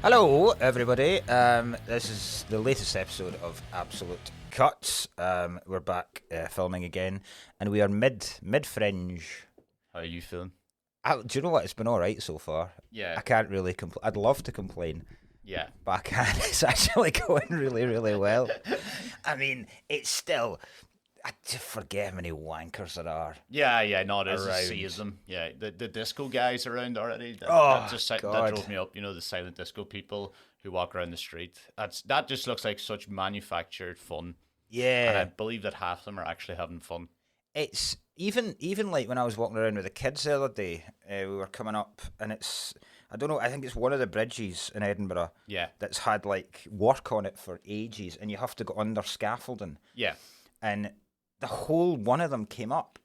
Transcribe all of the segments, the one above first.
Hello, everybody. This is the latest episode of Absolute Cuts. We're back filming again, and we are mid Fringe. How are you feeling? Do you know what? It's been all right so far. Yeah. I can't really complain. I'd love to complain. Yeah. But I can't. It's actually going really, really well. I mean, it's still... I just forget how many wankers there are. Yeah, no, it is a around. sea of them. Yeah, the disco guys around already. That God. drove me up. You know, the silent disco people who walk around the street. That just looks like such manufactured fun. Yeah. And I believe that half of them are actually having fun. It's even like when I was walking around with the kids the other day, we were coming up, and it's, I don't know, I think it's one of the bridges in Edinburgh that's had like work on it for ages, and you have to go under scaffolding. Yeah. And the whole one of them came up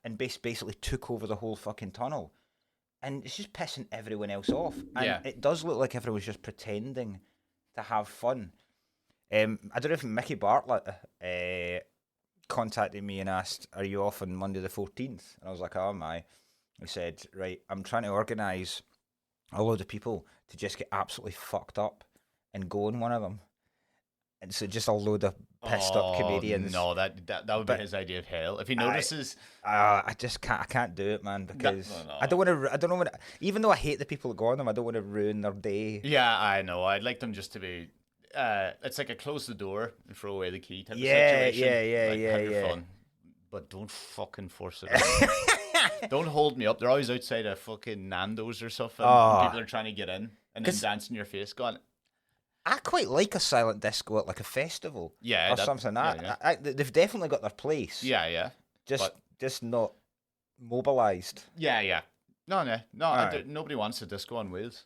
and basically took over the whole fucking tunnel. And it's just pissing everyone else off. And it does look like everyone's just pretending to have fun. I don't know if Mickey Bartlett contacted me and asked, "Are you off on Monday the 14th?" And I was like, "Oh my." He said, "Right, I'm trying to organise a load of people to just get absolutely fucked up and go on one of them." And so just a load of pissed up comedians. No, that would be his idea of hell. If he notices, I just can't. I can't do it, man, because I don't want to. Even though I hate the people that go on them, I don't want to ruin their day. Yeah, I know. I'd like them just to be. It's like a close the door and throw away the key type of situation. Have your fun, but don't fucking force it. Don't hold me up. They're always outside a fucking Nando's or something. And people are trying to get in and then dance in your face. Going. I quite like a silent disco at like a festival, or something. They've definitely got their place. Yeah. Just not mobilised. Yeah. No. Nobody wants a disco on wheels.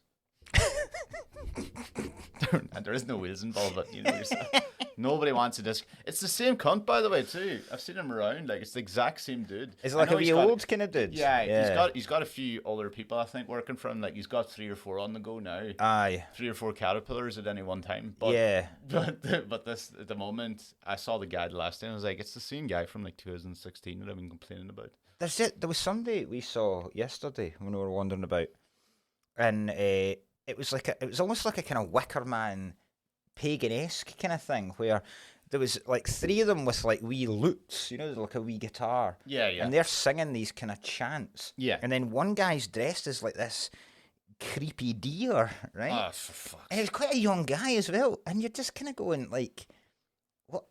And there is no wheels involved, but you know yourself. Nobody wants a disco. It's the same cunt, by the way, too. I've seen him around. Like, it's the exact same dude. Is it like a wee old kind of dude? Yeah. He's got a few other people, I think, working for him. Like, he's got 3 or 4 on the go now. Aye. 3 or 4 caterpillars at any one time. But, But this, at the moment, I saw the guy the last time. I was like, it's the same guy from like 2016 that I've been complaining about. There was somebody we saw yesterday when we were wandering about, and it was almost like a kind of Wicker Man, pagan-esque kind of thing, where there was like 3 of them with like wee lutes, you know, like a wee guitar. Yeah. And they're singing these kind of chants. Yeah. And then one guy's dressed as like this creepy deer, right? Oh, for fuck's And he was quite a young guy as well. And you're just kind of going like, what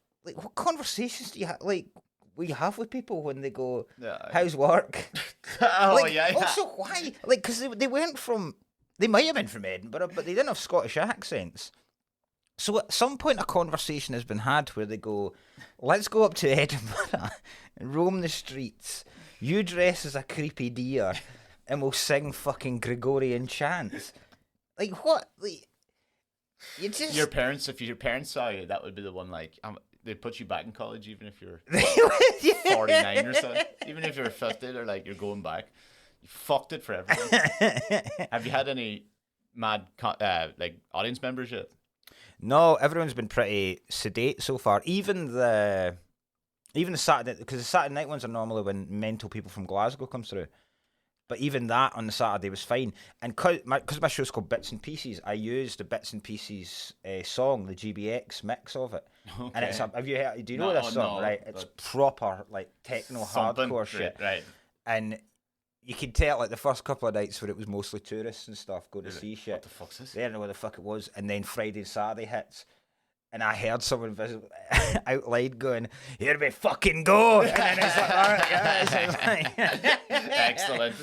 conversations do you have? Like, will you have with people when they go, how's work? Also, why? Like, because they weren't from, they might have been from Edinburgh, but they didn't have Scottish accents. So at some point a conversation has been had where they go, let's go up to Edinburgh and roam the streets. You dress as a creepy deer and we'll sing fucking Gregorian chants. Like, what? Like, you just... If your parents saw you, that would be the one, like, they'd put you back in college even if you're 49 or so. Even if you're 50, they're like, you're going back. You fucked it for everyone. Have you had any mad like audience members yet? No, everyone's been pretty sedate so far. Even the Saturday, because the Saturday night ones are normally when mental people from Glasgow comes through. But even that on the Saturday was fine. And because my show's called Bits and Pieces, I used the Bits and Pieces song, the GBX mix of it. Okay. And it's have you heard? Do you know this song? Right, it's proper like techno hardcore shit. Right. And you could tell like the first couple of nights where it was mostly tourists and stuff go to see shit. What the fuck's this? They didn't know what the fuck it was. And then Friday and Saturday hits. And I heard someone out loud going, "Here we fucking go!" And then it's like, all right, yeah. Excellent.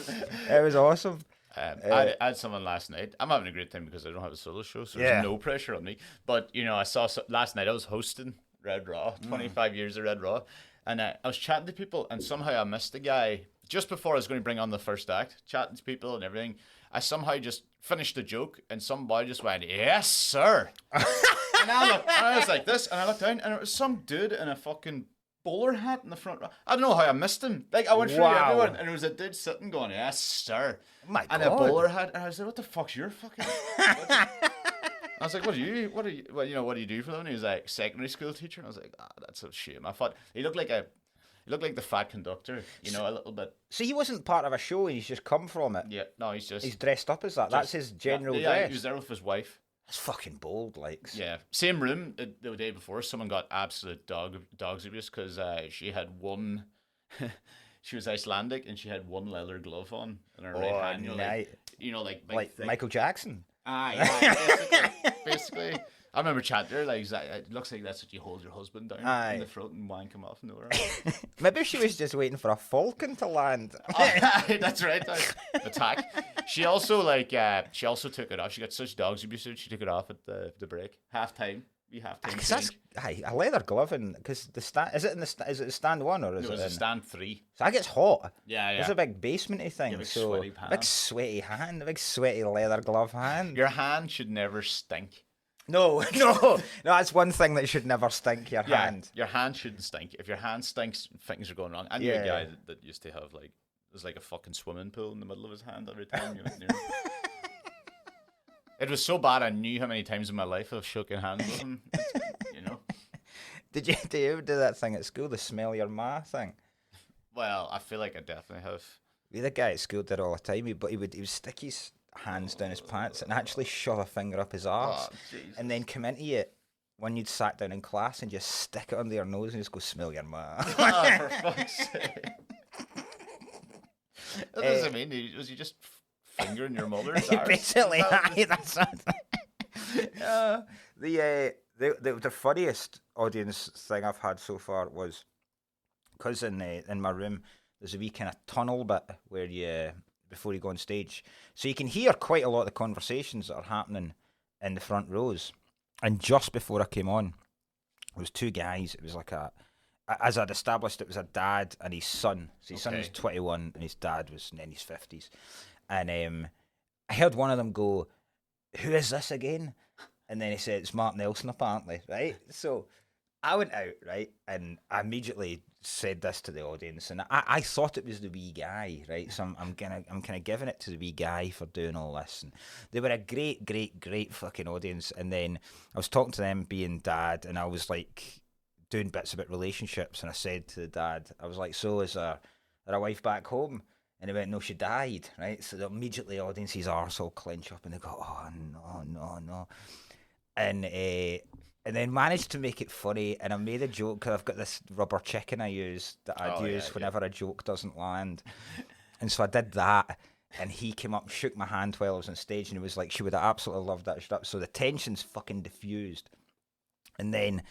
It was awesome. I had someone last night. I'm having a great time because I don't have a solo show, so there's no pressure on me. But, you know, I saw last night I was hosting Red Raw, 25 years of Red Raw. And I was chatting to people, and somehow I missed the guy just before I was going to bring on the first act, chatting to people and everything. I somehow just finished the joke, and somebody just went, "Yes, sir." And I was like this, and I looked down, and it was some dude in a fucking bowler hat in the front row. I don't know how I missed him. Like, I went through everyone, and there was a dude sitting going, "Yes, sir." Oh my God. And a bowler hat, and I was like, "What the fuck's your fucking?" I was like, what do you do for them? And he was like, secondary school teacher. And I was like, that's a shame. I thought he looked like the fat conductor, you know, a little bit. So he wasn't part of a show, he's just come from it. Yeah, no, he's dressed up as that. That's his general dress. He was there with his wife. That's fucking bold, like. Yeah. Same room the day before, someone got absolute dogs abuse because she had one. She was Icelandic and she had one leather glove on in her right hand. Like Michael Jackson. Yeah, basically. I remember chatting to her, like, it looks like that's what you hold your husband down in the throat and wank him off nowhere. Maybe she was just waiting for a falcon to land. That's right. Attack. She also took it off. She got such dogs abuse, she took it off at the break. Halftime. Because that's a leather glove, because the stand is it the stand 1 or is it? It was a stand 3. So that gets hot. Yeah. It's a big basementy thing. Big sweaty hand, a big sweaty leather glove hand. Your hand should never stink. No, that's one thing that should never stink. Your hand. Your hand shouldn't stink. If your hand stinks, things are going wrong. I knew a guy that used to have there's like a fucking swimming pool in the middle of his hand every time you went near him. It was so bad I knew how many times in my life I've shaken hands with him. Did you ever do that thing at school, the smell your ma thing? Well, I feel like I definitely have. We had a guy at school did it all the time, he would stick his hands down his pants and actually shove a finger up his arse, and then come into it when you'd sat down in class and just stick it under your nose and just go, smell your ma. Oh, for fuck's sake. What does it mean? Was you just fingering your mother's arse? Basically, that's the funniest audience thing I've had so far was because in my room there's a wee kind of tunnel bit where you before you go on stage, so you can hear quite a lot of the conversations that are happening in the front rows. And just before I came on, there was 2 guys. It was like as I'd established, it was a dad and his son. So his son was 21 and his dad was in his 50s. And I heard one of them go, "Who is this again?" And then he said, "It's Mark Nelson, apparently," right? So I went out, right, and I immediately said this to the audience, and I thought it was the wee guy, right? So I'm kind of giving it to the wee guy for doing all this, and they were a great fucking audience. And then I was talking to them being dad, and I was like doing bits about relationships, and I said to the dad, I was like, "So is our wife back home?" And he went, "No, she died," right? So immediately the audience's arse all clench up, and they go, "Oh no," and then managed to make it funny. And I made a joke because I've got this rubber chicken I use that I'd use whenever a joke doesn't land. And so I did that, and he came up and shook my hand while I was on stage, and he was like, "She would have absolutely loved that shit." So the tension's fucking diffused. And then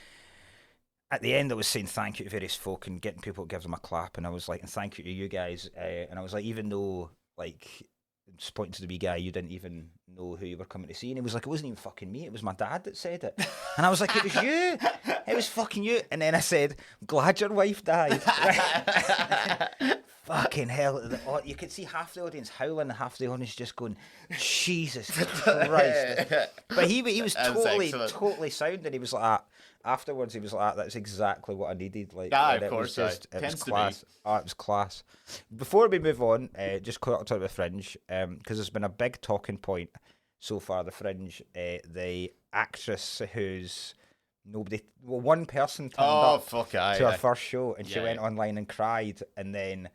at the end I was saying thank you to various folk and getting people to give them a clap, and I was like, and thank you to you guys. And I was like, even though, like, just pointing to the wee guy, you didn't even know who you were coming to see. And he was like, "It wasn't even fucking me, it was my dad that said it." And I was like, "It was you, it was fucking you." And then I said, "I'm glad your wife died." Fucking hell, you could see half the audience howling and half the audience just going, "Jesus Christ." But he was totally sound, and he was like, afterwards he was like, "That's exactly what I needed." Like, of course, it was class. It was class. Before we move on, just quick talk about Fringe, because there's been a big talking point so far. The Fringe, the actress who's one person turned up to her first show, and she went online and cried, and then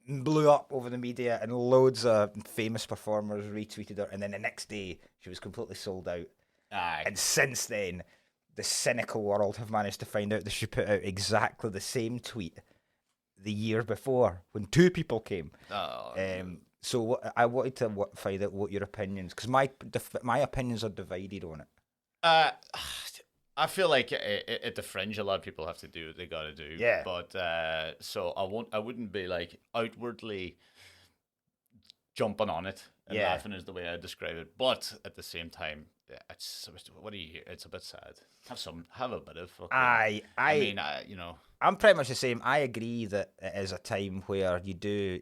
blew up over the media, and loads of famous performers retweeted her, and then the next day she was completely sold out. And since then, the cynical world have managed to find out that she put out exactly the same tweet the year before when 2 people came. So I wanted to find out what your opinions, because my opinions are divided on it. I feel like at the Fringe, a lot of people have to do what they got to do. Yeah. But so I wouldn't be like outwardly jumping on it and laughing is the way I describe it. But at the same time, it's what do you hear? It's a bit sad. Have a bit of fucking. I mean, I'm pretty much the same. I agree that it is a time where you do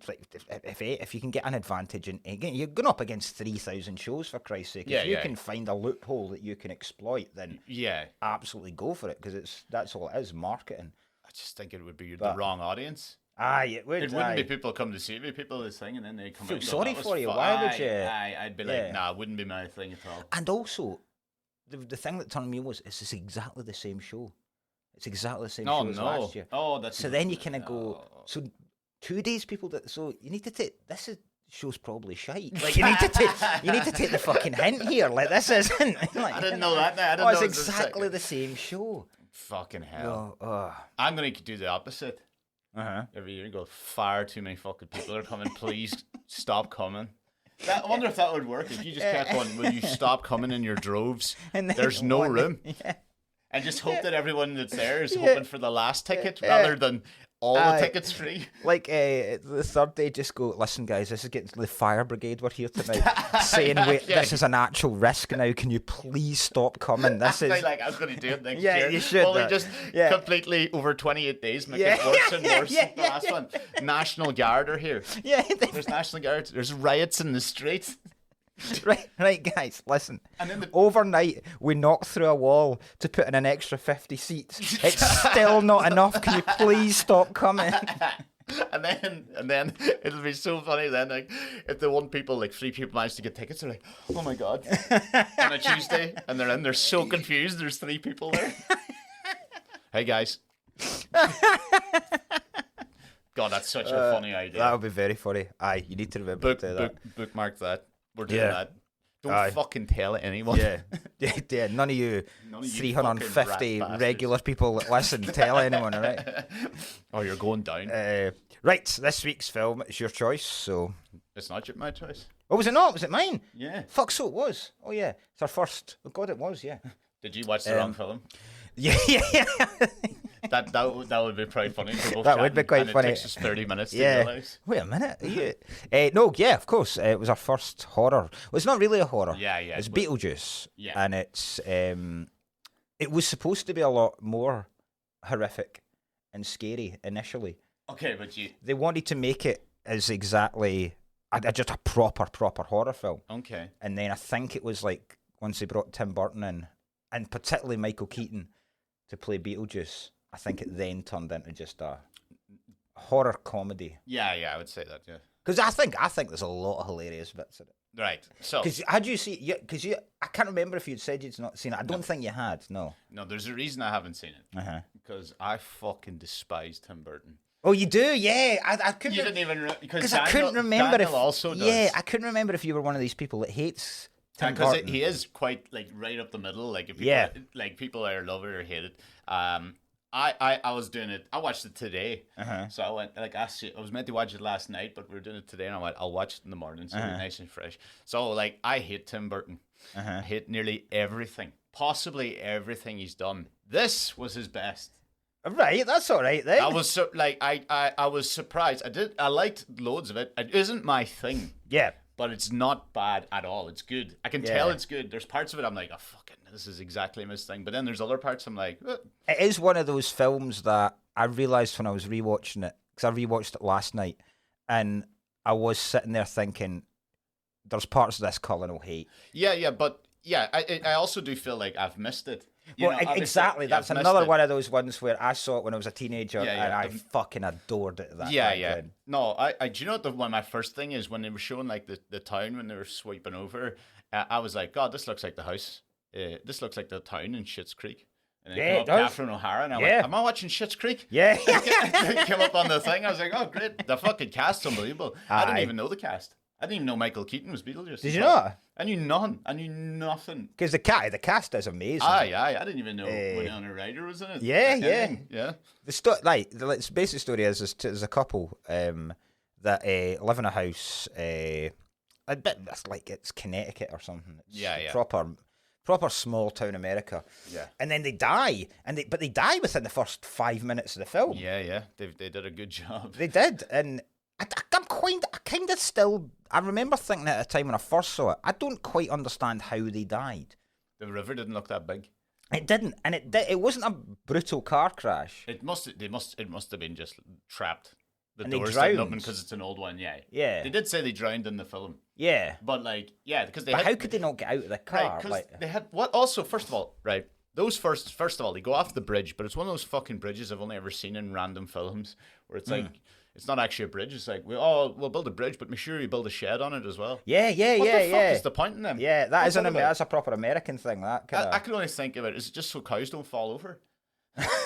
like if you can get an advantage, and again you're going up against 3,000 shows, for Christ's sake. If you can find a loophole that you can exploit, then absolutely go for it, because that's all it is, marketing. I just think it would be the wrong audience. It would. It wouldn't be people come to see me, people this thing, and then they come. Feel sorry for you. Why would you? I'd be like, nah, it wouldn't be my thing at all. And also, the thing that turned me was it's exactly the same show. It's exactly the same show as last year. Oh, that's so then you kind of go. So 2 days people did. So you need to take this is show's probably shite. Like, you need to take the fucking hint here. Like, this isn't. Like, I didn't know that. I didn't know it's exactly the same show. Fucking hell. I'm going to do the opposite. Every year, go, far too many fucking people are coming. Please stop coming. I wonder if that would work. If you just kept going, will you stop coming in your droves? There's no room. Yeah. And just hope that everyone that's there is hoping for the last ticket rather than all the tickets free. Like the third day, just go, listen, guys, this is getting to the fire brigade. We're here tonight, saying, wait, this is an actual risk now. Can you please stop coming? This is like I was going to do it next year. Yeah, you should. Only just completely over 28 days make it worse and worse than the last one. National Guard are here. Yeah, there's National Guard. There's riots in the streets. Right, guys, listen. And then overnight, we knocked through a wall to put in an extra 50 seats. It's still not enough. Can you please stop coming? And then it'll be so funny then, like, if the three people manage to get tickets, they're like, oh my god, on a Tuesday, and they're so confused. There's 3 people there. Hey guys. God, that's such a funny idea. That would be very funny. Aye, you need to remember to do that. Bookmark that. We're doing that. Don't fucking tell anyone. Yeah. None of you 350 regular people that listen, tell anyone, all right? Oh, you're going down. Right, this week's film is your choice, so... It's not my choice. Oh, was it not? Was it mine? Yeah. Fuck, so it was. Oh, yeah. It's our first... Oh, God, it was, yeah. Did you watch the wrong film? Yeah. That would be probably funny. That would be quite funny. It takes us 30 minutes to realise. Wait a minute. Are you... no, yeah, of course. It was our first horror. Well, it's not really a horror. Yeah. It's Beetlejuice. Yeah. And it's... it was supposed to be a lot more horrific and scary initially. Okay, but they wanted to make it as exactly just a proper horror film. Okay. And then I think it was like once they brought Tim Burton in, and particularly Michael Keaton to play Beetlejuice, I think it then turned into just a horror comedy. Yeah, I would say that, yeah. Because I think there's a lot of hilarious bits in it. Right. So, because had you seen? Because I can't remember if you'd said you'd not seen it. I don't think you had. No. No, there's a reason I haven't seen it. Because I fucking despise Tim Burton. Oh, you do? Yeah. I couldn't. You didn't even because I couldn't remember Daniel also does. Yeah, I couldn't remember if you were one of these people that hates Tim Burton. Because he is quite like right up the middle. Like if people either love it or hate it. I was doing it. I watched it today, so I went I was meant to watch it last night, but we were doing it today, and I went, I'll watch it in the morning, so it's nice and fresh. So like, I hate Tim Burton. I hate nearly everything, possibly everything he's done. This was his best. Right, that's all right then. I was I was surprised. I liked loads of it. It isn't my thing. Yeah. But it's not bad at all. It's good. I can tell it's good. There's parts of it I'm like, oh, fucking, this is exactly my thing. But then there's other parts I'm like, It is one of those films that I realised when I was rewatching it, because I rewatched it last night, and I was sitting there thinking, there's parts of this Cullen will hate. Yeah, but I also do feel like I've missed it. Exactly. That's another one of those ones where I saw it when I was a teenager and I fucking adored it. No, I do you know what one of my first thing is when they were showing like the town when they were sweeping over, I was like, God, this looks like the house. This looks like the town in Schitt's Creek. And then came up Catherine O'Hara and I went, am I watching Schitt's Creek? Yeah. Came up on the thing. I was like, oh, great. The fucking cast's unbelievable. I didn't even know the cast. I didn't even know Michael Keaton was Beetlejuice. Did you not? I knew nothing. I knew nothing. Because the cast is amazing. Aye. I didn't even know Winona Ryder was in it. Yeah. The basic story is there's a couple that live in a house. A bit like it's Connecticut or something. It's proper small town America. Yeah. And then they die, but they die within the first 5 minutes of the film. Yeah. They did a good job. They did, and I remember thinking at the time when I first saw it, I don't quite understand how they died. The river didn't look that big. It didn't, and it wasn't a brutal car crash. It must have been just trapped. The and doors didn't open because it's an old one. Yeah. They did say they drowned in the film. Yeah. But because how could they not get out of the car? Right, they had what? Also, first of all, right. Those first of all, they go off the bridge, but it's one of those fucking bridges I've only ever seen in random films where it's like. It's not actually a bridge. It's like, we'll build a bridge, but make sure you build a shed on it as well. Yeah. What the fuck is the point in them? Yeah, that's a proper American thing. I can only think of it. Is it just so cows don't fall over? That's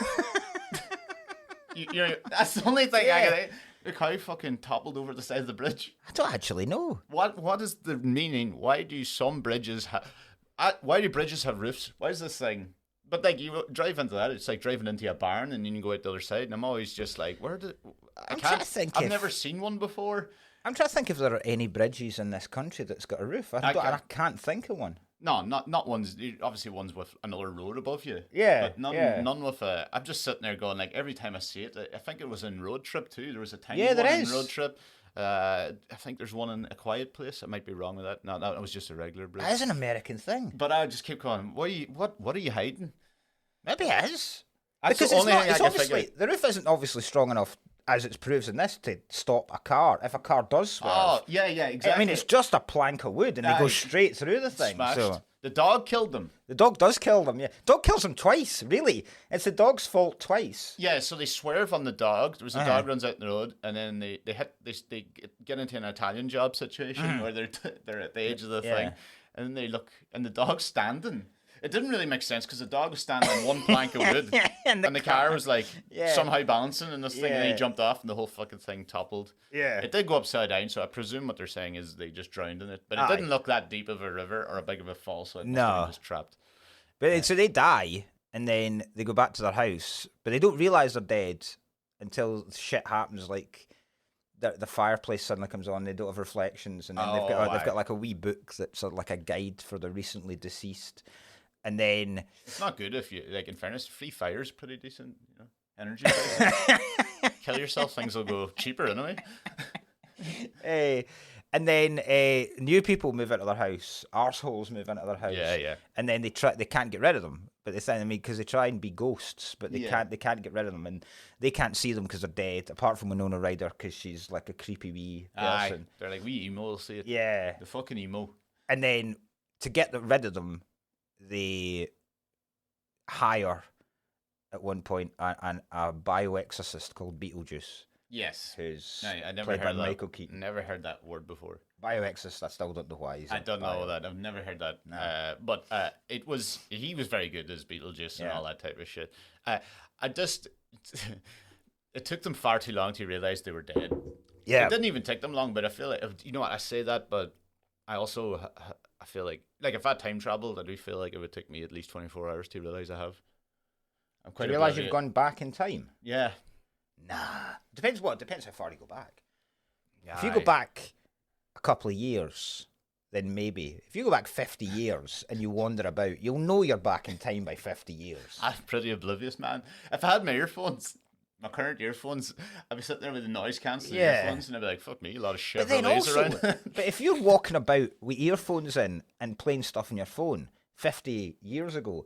the only thing I can think. Look how fucking toppled over the side of the bridge. I don't actually know. What is the meaning? Why do some bridges have... Why do bridges have roofs? Why is this thing... But like you drive into that, it's like driving into a barn and then you go out the other side. And I'm always just like, I've never seen one before. I'm trying to think if there are any bridges in this country that's got a roof. I can't think of one. No, not ones. Obviously, ones with another road above you. Yeah, but none with a. I'm just sitting there going like every time I see it. I think it was in Road Trip too. There was a tiny one in Road Trip. I think there's one in A Quiet Place. I might be wrong with that. No, that was just a regular bridge. That is an American thing. But I just keep going. What are you hiding? Maybe it is. Because the roof isn't obviously strong enough, as it proves in this, to stop a car if a car does swerve. Oh, yeah, exactly. I mean, it's just a plank of wood and they go straight through the thing. Smashed. So the dog killed them. The dog does kill them, yeah. Dog kills them twice, really. It's the dog's fault twice. Yeah, so they swerve on the dog. There was a dog runs out in the road, and then they get into an Italian job situation where they're at the edge of the thing, and then they look, and the dog's standing. It didn't really make sense because the dog was standing on one plank of wood and the car was like somehow balancing in this thing and he jumped off and the whole fucking thing toppled. Yeah. It did go upside down, so I presume what they're saying is they just drowned in it. But it didn't look that deep of a river or a big of a fall, so it must have been just trapped. But so they die and then they go back to their house, but they don't realise they're dead until shit happens, like the fireplace suddenly comes on, they don't have reflections, and then they've got like a wee book that's sort of like a guide for the recently deceased. And then it's not good if you like. In fairness, free fire's pretty decent. Energy prices. Kill yourself, things will go cheaper anyway. And then new people move into their house. Arseholes move into their house. Yeah. And then they can't get rid of them. But they say, because they try and be ghosts, but they can't get rid of them, and they can't see them because they're dead. Apart from Winona Ryder, because she's like a creepy wee person. They're like wee emo. We'll see it. Yeah, the fucking emo. And then to get rid of them, they hire at one point a bioexorcist called Beetlejuice. Yes, who's I never played heard by Michael Keaton. Never heard that word before. Bioexorcist. I still don't know why. I don't know that. I've never heard that. No. But he was very good as Beetlejuice and all that type of shit. It took them far too long to realize they were dead. Yeah, it didn't even take them long. But I feel like I say that, but I also. I feel like if I time traveled, I do feel like it would take me at least 24 hours to realize I have. I'm quite. Do you realize you've gone back in time? Yeah. Nah. Depends how far you go back. Yeah, if you go back a couple of years, then maybe. If you go back 50 years and you wander about, you'll know you're back in time by 50 years. I'm pretty oblivious, man. If I had my current earphones, I'd be sitting there with the noise cancelling earphones and I'd be like, fuck me, a lot of shit around. But if you're walking about with earphones in and playing stuff on your phone 50 years ago,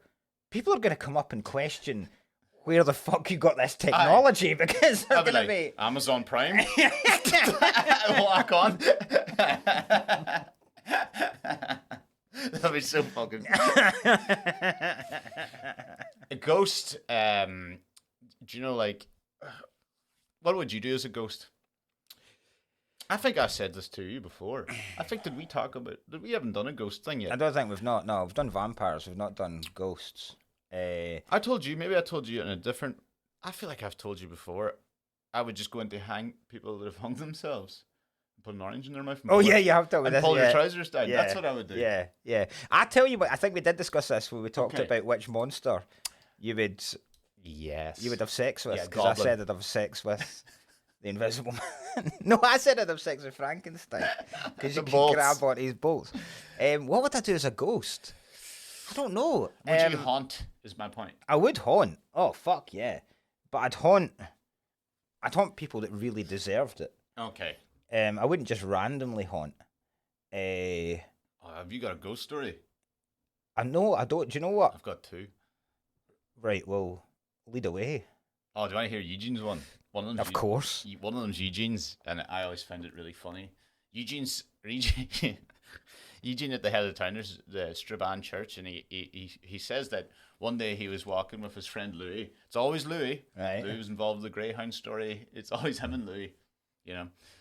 people are going to come up and question where the fuck you got this technology, because they're going to be... Amazon Prime? Walk on. That'd be so fucking... A ghost, do you know, like... What would you do as a ghost? I think I said this to you before. I think we haven't done a ghost thing yet. I don't think we've not. No, we've done vampires. We've not done ghosts. I told you in a different... I feel like I've told you before. I would just go in to hang people that have hung themselves. Put an orange in their mouth. You have done with this. Pull your trousers down. Yeah. That's what I would do. Yeah. I tell you what, I think we did discuss this when we talked about which monster you would... Yes. You would have sex with, because I said I'd have sex with the Invisible Man. No, I said I'd have sex with Frankenstein, because you can grab on his bolts. What would I do as a ghost? I don't know. Would you haunt, is my point. I would haunt. Oh, fuck yeah. But I'd haunt people that really deserved it. Okay. I wouldn't just randomly haunt. Have you got a ghost story? No, I don't. Do you know what? I've got two. Right, well... Lead away. Oh, do you want to hear Eugene's one? Of course. One of them's Eugene's, and I always found it really funny. Eugene at the head of town, there's the Strabane Church, and he says that one day he was walking with his friend Louis. It's always Louis. Right. Louis was involved with the Greyhound story. It's always him and Louis,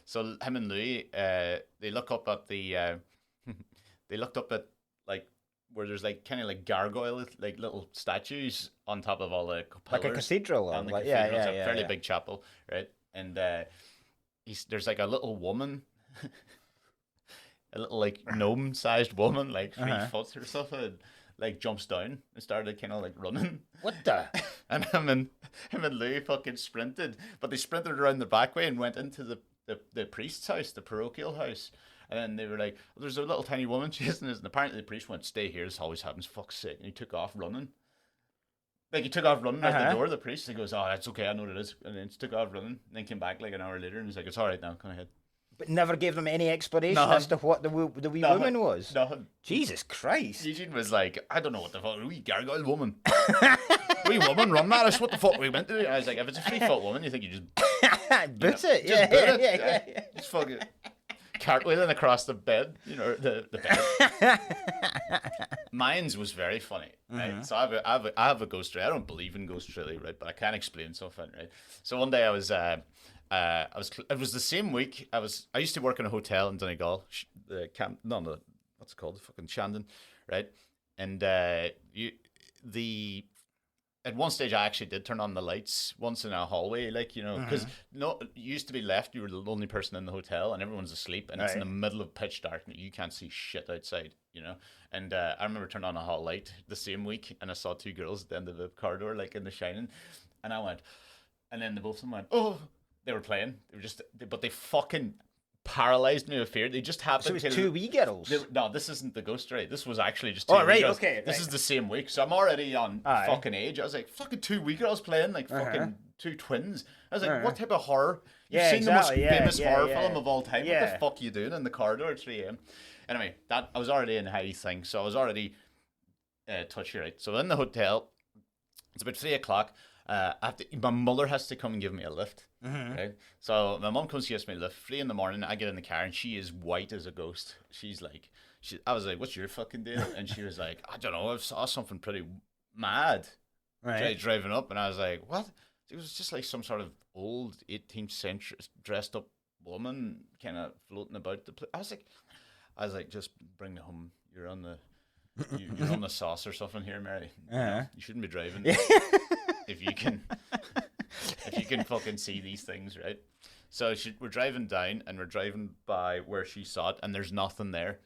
So him and Louis, they look up at like where there's like kind of like gargoyle, like little statues on top of all the pillars. Like a cathedral. It's a fairly big chapel, right? And there's like a little woman, a little like gnome-sized woman, like 3 foot or something, like jumps down and started kind of like running. What the? And him and Lou fucking sprinted, but they sprinted around the back way and went into the priest's house, the parochial house. And then they were like, well, there's a little tiny woman chasing us. And apparently the priest went, stay here, this always happens, fuck's sake. And he took off running. Like, he took off running out the door, the priest. He goes, oh, that's okay, I know what it is. And then he took off running. And then came back like an hour later and he's like, it's all right now, come ahead. But never gave them any explanation as to what the wee woman was? Nothing. Jesus Christ. Eugene was like, I don't know what the fuck, a wee gargoyle woman. Wee woman run at us, what the fuck we meant to do? I was like, if it's a 3 foot woman, you think you just... boot it? Just boot it. Yeah. Just fucking... cartwheeling across the bed, the bed. Mine's was very funny, right? So I have a ghost story. I don't believe in ghosts really, right? But I can explain something, right? So one day I was it was the same week I used to work in a hotel in Donegal, what's it called, fucking Shandon, right? And at one stage, I actually did turn on the lights once in a hallway, like, because you used to be left, you were the only person in the hotel and everyone's asleep and it's in the middle of pitch dark and you can't see shit outside, And I remember turning on a hall light the same week and I saw 2 girls at the end of the corridor, like in The Shining. And I went, and then the both of them went, oh, they were playing. But they fucking paralyzed me with fear. They just happened. So it was 2 wee girls. No, this isn't the ghost story. This was actually just 2 wee girls. Okay. This is the same week, so I'm already on fucking age. I was like, fucking 2 wee girls playing like fucking 2 twins. I was like, what type of horror? You've seen the most famous horror film of all time. What the fuck are you doing in the corridor at 3 a.m.? Anyway, I was already in high thing, so I was already touchy, right? So in the hotel, it's about 3 o'clock. My mother has to come and give me a lift. Right? So my mom comes to give me a lift. 3 in the morning, I get in the car and she is white as a ghost. She's like, I was like, what's your fucking deal? And she was like, I don't know, I saw something pretty mad driving up. And I was like, what? It was just like some sort of old 18th century dressed up woman kind of floating about the place. I was like, just bring it home. You're on the sauce or something here, Mary. You shouldn't be driving. If you can fucking see these things, right? So we're driving down and we're driving by where she saw it and there's nothing there,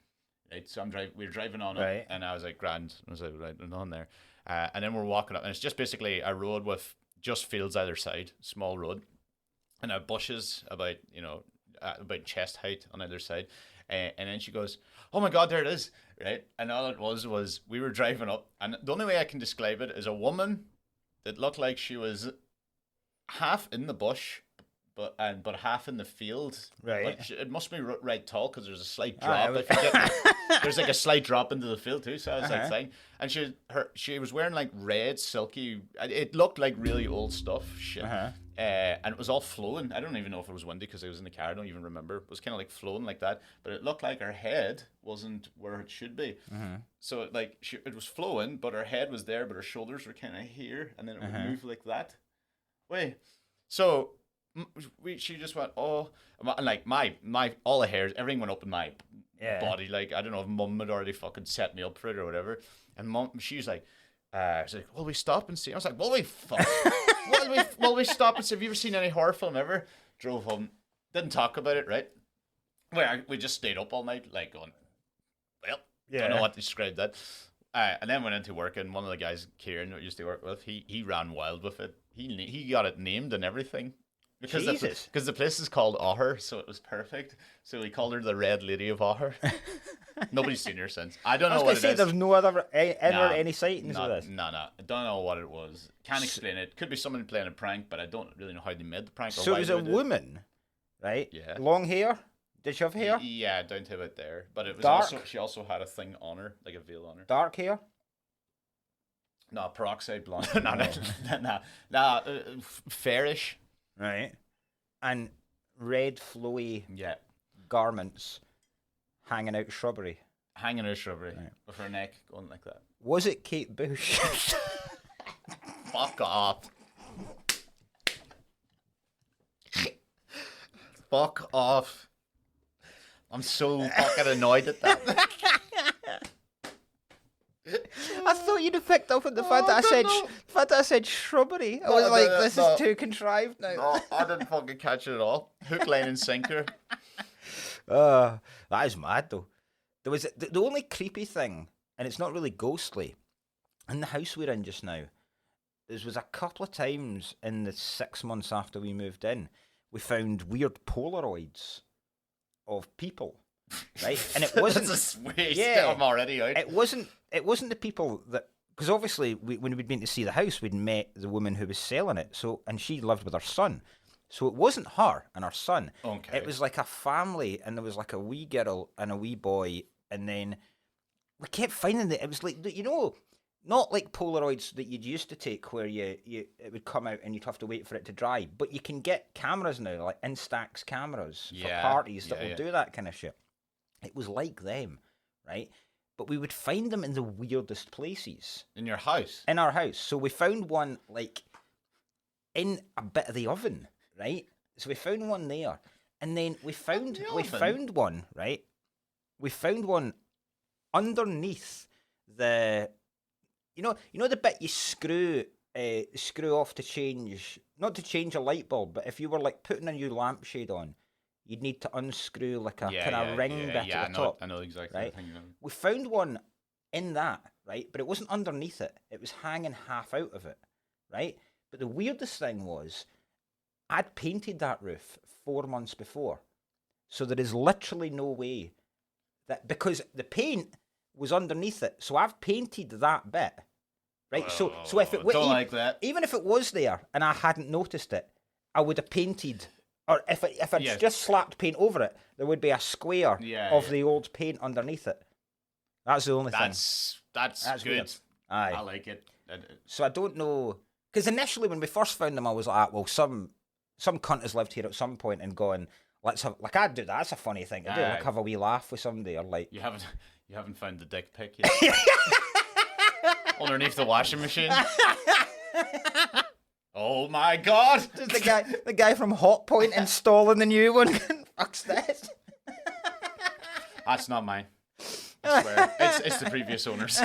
right? So we're driving on it and I was like, grand. I was like, right, there's nothing there. And then we're walking up and it's just basically a road with just fields either side, small road, and bushes about chest height on either side. And then she goes, oh my God, there it is, right? And all it was we were driving up and the only way I can describe it is a woman that looked like she was half in the bush, but half in the field. Right. But it must be right tall because there's a slight drop. There's like a slight drop into the field too. So I was like, fine. And she was wearing like red, silky. It looked like really old stuff. Shit. And it was all flowing. I don't even know if it was windy because I was in the car. I don't even remember. It was kind of like flowing like that. But it looked like her head wasn't where it should be. So it was flowing, but her head was there, but her shoulders were kind of here, and then it would move like that. Wait. So she just went, oh, and like my all the hairs, everything went up in my body. Like I don't know if Mum had already fucking set me up for it or whatever. And Mum, she's like, will we stop and see? I was like, will we stop and see? Have you ever seen any horror film ever? Drove home, didn't talk about it, right? Well, we just stayed up all night, like going, well, don't know what to describe that. And then went into work, and one of the guys, Kieran, who I used to work with, he ran wild with it. He got it named and everything. Because the place is called Oher, so it was perfect. So we called her the Red Lady of Oher. Nobody's seen her since. I don't know what it is. There's no other any sightings of this. No. I don't know what it was. Can't explain it. Could be someone playing a prank, but I don't really know how they made the prank. So it was a woman, right? Yeah. Long hair. Did she have hair? Yeah, down to about there. But it was dark. She also had a thing on her, like a veil on her. Dark hair. No, peroxide blonde. no, fairish. Right. And red flowy garments hanging out shrubbery. Right. With her neck going like that. Was it Kate Bush? Fuck off. Fuck off. I'm so fucking annoyed at that. I thought thought you'd have picked up on the fact that I said shrubbery. I was like, this is too contrived now. No, I didn't fucking catch it at all. Hook, line, and sinker. That is mad though. There was the only creepy thing, and it's not really ghostly, in the house we're in just now. There was a couple of times in the 6 months after we moved in, we found weird Polaroids of people, right? And it wasn't. I'm already out. It wasn't the people that, because obviously when we'd been to see the house, we'd met the woman who was selling it. So, and she lived with her son. So it wasn't her and her son. Okay. It was like a family, and there was like a wee girl and a wee boy, and then we kept finding that it was like, not like Polaroids that you'd used to take where it would come out and you'd have to wait for it to dry. But you can get cameras now, like Instax cameras for parties that will do that kind of shit. It was like them, right? But we would find them in the weirdest places. In your house? In our house. So we found one like in a bit of the oven, right? So we found one there. And then we found one, right? We found one underneath the... You know the bit you screw off to change, not to change a light bulb, but if you were like putting a new lampshade on, you'd need to unscrew like a kind of ring bit at the top. I know exactly. Right? We found one in that, right? But it wasn't underneath it. It was hanging half out of it, right? But the weirdest thing was, I'd painted that roof 4 months before. So there is literally no way that, because the paint was underneath it. So I've painted that bit. Right, so if it don't like that. Even if it was there and I hadn't noticed it, I would have painted, or if I just slapped paint over it, there would be a square of the old paint underneath it. That's the only thing. That's good. Weird. Aye, I like it. So I don't know, because initially when we first found them, I was like, well, some cunt has lived here at some point and gone, let's have, like, I'd do that. That's a funny thing to do. Like have a wee laugh with somebody, or like you haven't found the dick pic yet. Underneath the washing machine. Oh my God! Just the guy from Hot Point installing the new one. Fuck's this. That's not mine. I swear, it's the previous owners.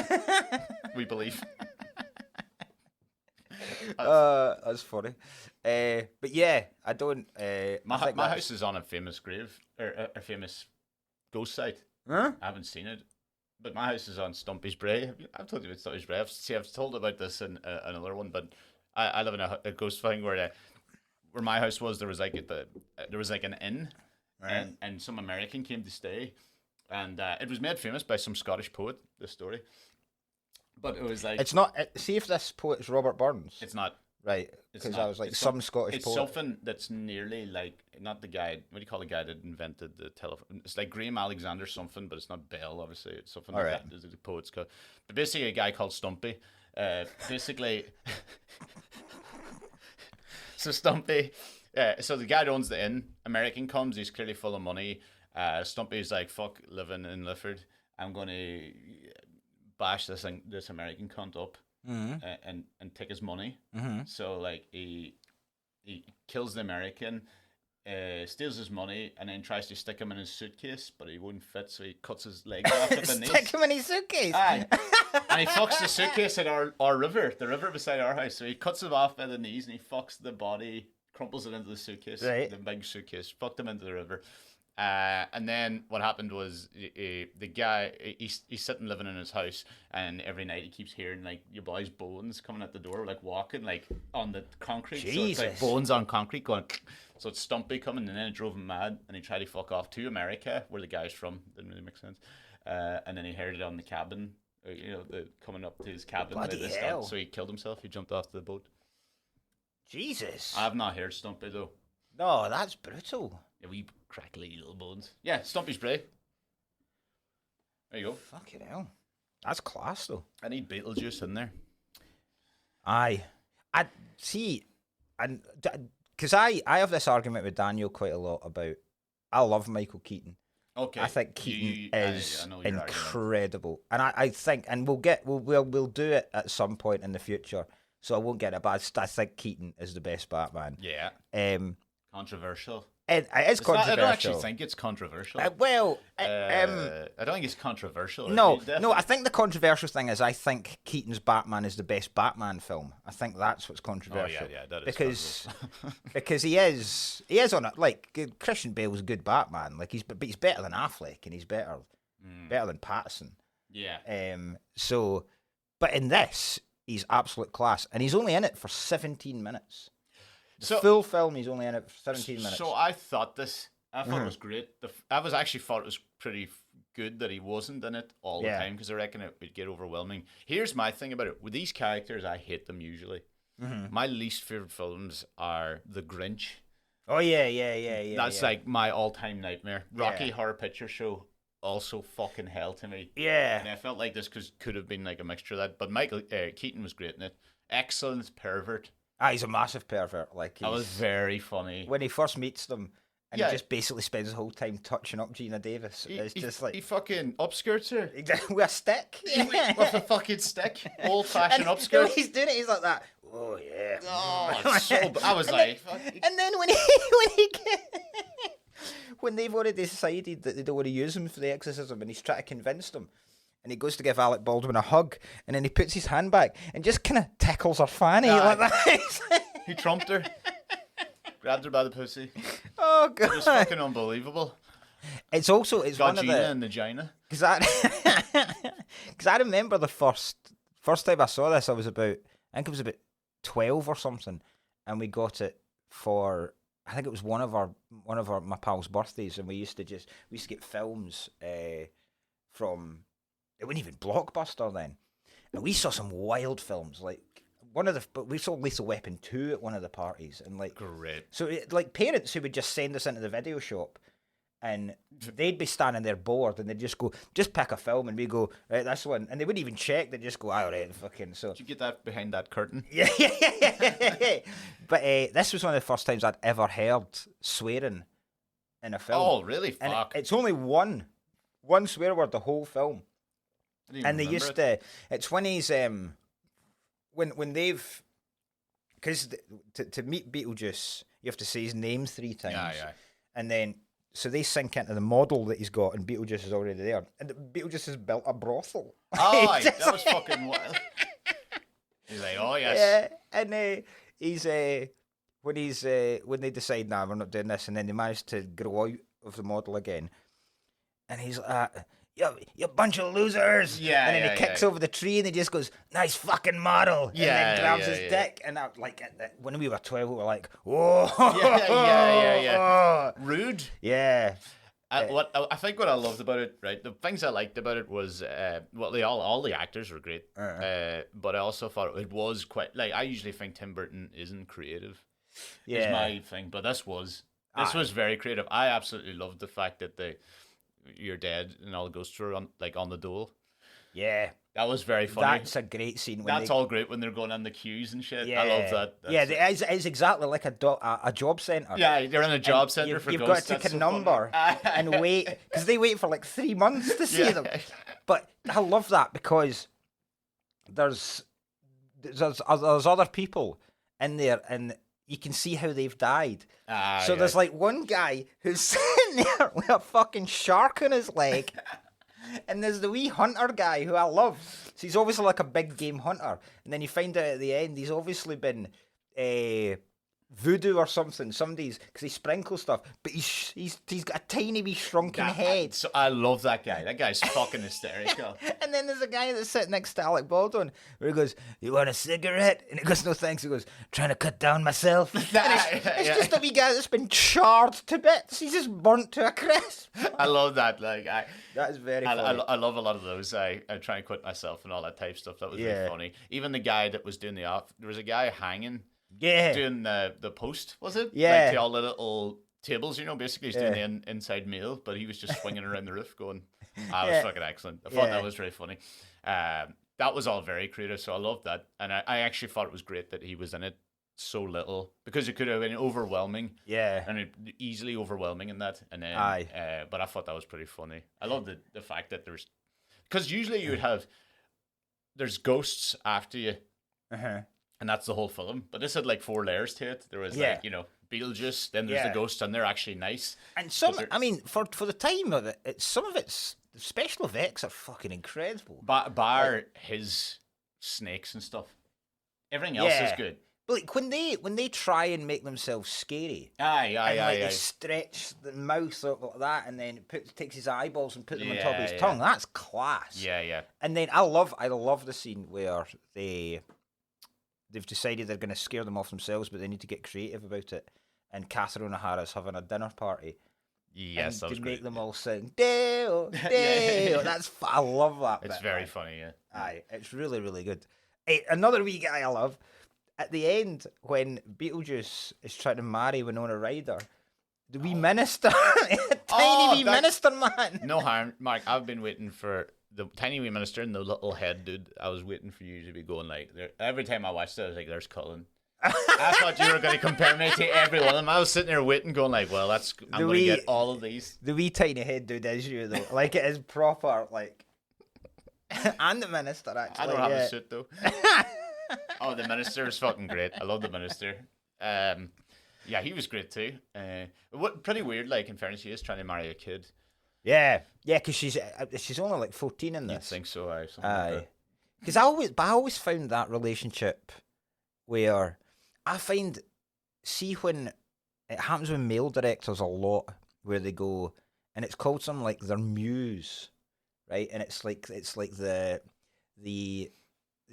We believe. That's funny. But yeah, I don't. My house is on a famous grave, or a famous ghost site. Huh? I haven't seen it. But my house is on Stumpy's Brae. I've told you about Stumpy's Brae. I've told about this in another one. But I live in a ghost thing where my house was. There was like an inn, right. and some American came to stay, and it was made famous by some Scottish poet. This story, but it was like it's not. See if this poet is Robert Burns. It's not. Right, because I was like some Scottish it's poet. It's something that's nearly like, not the guy, what do you call the guy that invented the telephone? It's like Graham Alexander something, but it's not Bell, obviously. It's something like that. The poet's called. But basically a guy called Stumpy. Basically, so Stumpy, so the guy that owns the inn, American comes, he's clearly full of money. Stumpy's like, fuck living in Lifford. I'm going to bash this American cunt up. Mm-hmm. And take his money. Mm-hmm. So like he kills the American, steals his money, and then tries to stick him in his suitcase, but he won't fit, so he cuts his legs off at the knees. Stick him in his suitcase. Aye. And he fucks the suitcase at our river, the river beside our house. So he cuts him off by the knees, and he fucks the body, crumples it into the suitcase, right. The big suitcase, fucked him into the river. And then what happened was the guy, he's sitting living in his house, and every night he keeps hearing like your boy's bones coming at the door, like walking like on the concrete. Jesus. So it's like bones on concrete going. So it's Stumpy coming, and then it drove him mad, and he tried to fuck off to America, where the guy's from. Didn't really make sense. And then he heard it on the cabin, coming up to his cabin. Bloody hell. So he killed himself. He jumped off the boat. Jesus. I have not heard Stumpy though. No, that's brutal. Yeah, wee crackly little bones. Yeah, Stumpy's Brae. There you go. Fucking hell. That's class, though. I need Beetlejuice in there. Aye. I see, and because I have this argument with Daniel quite a lot about, I love Michael Keaton. Okay. I think Keaton is incredible. And I think, and we'll do it at some point in the future, so I won't get it, but I think Keaton is the best Batman. Yeah. Controversial. It is controversial. I don't actually think it's controversial. I don't think it's controversial. No, I think the controversial thing is I think Keaton's Batman is the best Batman film. I think that's what's controversial. Oh, yeah, that is because he is on it. Like, Christian Bale's a good Batman. Like, he's better than Affleck, and he's better than Pattinson. Yeah. But in this, he's absolute class, and he's only in it for 17 minutes. The full film, he's only in it for 17 minutes. So I thought it was great. I thought it was pretty good that he wasn't in it all the time, because I reckon it would get overwhelming. Here's my thing about it. With these characters, I hate them usually. My least favorite films are The Grinch. Oh, yeah. That's like my all-time nightmare. Rocky Horror Picture Show, also fucking hell to me. Yeah. And I felt like this could have been like a mixture of that. But Michael Keaton was great in it. Excellent pervert. He's a massive pervert. Like, that was very funny. When he first meets them, and he just basically spends his whole time touching up Gina Davis. It's just like... He fucking upskirts her. With a stick. With a fucking stick. Old-fashioned upskirt. When he's doing it, he's like that. Oh, yeah. Oh, I was like... And then when they've already decided that they don't want to use him for the exorcism, and he's trying to convince them, and he goes to give Alec Baldwin a hug, and then he puts his hand back and just kind of tickles her fanny like that. He trumped her. Grabbed her by the pussy. Oh, God. It was fucking unbelievable. It's one of the... Gina and Vagina. Because I remember the first time I saw this, I think it was about 12 or something, and we got it for... I think it was one of my pals' birthdays, and we used to get films from... It wasn't even Blockbuster then. And we saw some wild films, like we saw Lethal Weapon 2 at one of the parties, and like great. So like parents who would just send us into the video shop, and they'd be standing there bored, and they'd just go, just pick a film, and we go, right, this one, and they wouldn't even check. They'd just go, all right, fucking. So did you get that behind that curtain? Yeah. But this was one of the first times I'd ever heard swearing in a film. Oh, really? Fuck. And it's only one swear word the whole film. And they used to. It's when he's when they've, because to meet Beetlejuice, you have to say his name 3 times. Yeah. And then so they sink into the model that he's got, and Beetlejuice is already there, and Beetlejuice has built a brothel. Oh, that was fucking wild. He's like, oh yes. Yeah, and he's when they decide, nah, we're not doing this, and then they manage to grow out of the model again, and he's you bunch of losers. Yeah. And then he kicks over the tree, and he just goes, nice fucking model. And then grabs his dick. And when we were 12, we were like, whoa. Yeah. Rude. Yeah. I think what I loved about it, right? The things I liked about it was, all the actors were great. But I also thought it was quite, like, I usually think Tim Burton isn't creative. Yeah. Is my thing. But this was very creative. I absolutely loved the fact that you're dead and all goes through on the dole. Yeah. That was very funny. That's a great scene. That's all great when they're going on the queues and shit. Yeah. I love that. It's exactly like a job centre. Yeah, they're in a job centre for you've ghosts. You've got to take a number and wait, because they wait for like 3 months to see them. But I love that because there's other people in there, and you can see how they've died. There's like one guy who's sitting there with a fucking shark on his leg. And there's the wee hunter guy who I love. So he's obviously like a big game hunter. And then you find out at the end he's obviously been voodoo or something. Somebody's, because he sprinkles stuff. But he's got a tiny wee shrunken head. So I love that guy. That guy's fucking hysterical. And then there's a guy that's sitting next to Alec Baldwin where he goes, you want a cigarette? And he goes, no thanks. He goes, trying to cut down myself. It's just a wee guy that's been charred to bits. He's just burnt to a crisp. I love that. That is very funny. I love a lot of those. I try and quit myself and all that type of stuff. That was really funny. Even the guy that was doing there was a guy hanging. Yeah. Doing the post, was it? Yeah. Like all the little tables, basically he's doing the inside meal, but he was just swinging around the roof going, that was fucking excellent. I thought that was very funny. That was all very creative, so I loved that. And I actually thought it was great that he was in it so little, because it could have been overwhelming. Yeah. And easily overwhelming in that. And then, but I thought that was pretty funny. I love the fact that because usually you would have, there's ghosts after you. Uh-huh. And that's the whole film. But this had like 4 layers to it. There was Beetlejuice, then there's the ghosts, and they're actually nice. And some, I mean, for the time of it, some of its special effects are fucking incredible. Bar his snakes and stuff. Everything else is good. But like when they try and make themselves scary, they stretch the mouth up like that, and then takes his eyeballs and puts them on top of his tongue. That's class. Yeah. And then I love the scene where they've decided they're going to scare them off themselves, but they need to get creative about it. And Catherine O'Hara's having a dinner party. Yes, that was to great. make them all sing Deo, Deo. I love that. It's very funny. Yeah. Aye, it's really, really good. Hey, another wee guy I love. At the end, when Beetlejuice is trying to marry Winona Ryder, the wee minister, tiny wee minister man. No harm, Mark. I've been waiting for the tiny wee minister and the little head dude. I was waiting for you to be going like, every time I watched it, I was like, "There's Cullen." I thought you were going to compare me to every one of them. I was sitting there waiting, going like, "Well, I'm going to get all of these." The wee tiny head dude is you though, like it is proper, like, and the minister actually. I don't have a suit though. Oh, the minister is fucking great. I love the minister. Yeah, he was great too. Pretty weird, like, in fairness, he is trying to marry a kid. Yeah, because she's only like 14 in this. I think so. Aye. Because I always found that relationship where I find, see, when it happens with male directors a lot, where they go and it's called something like their muse, right? And it's like the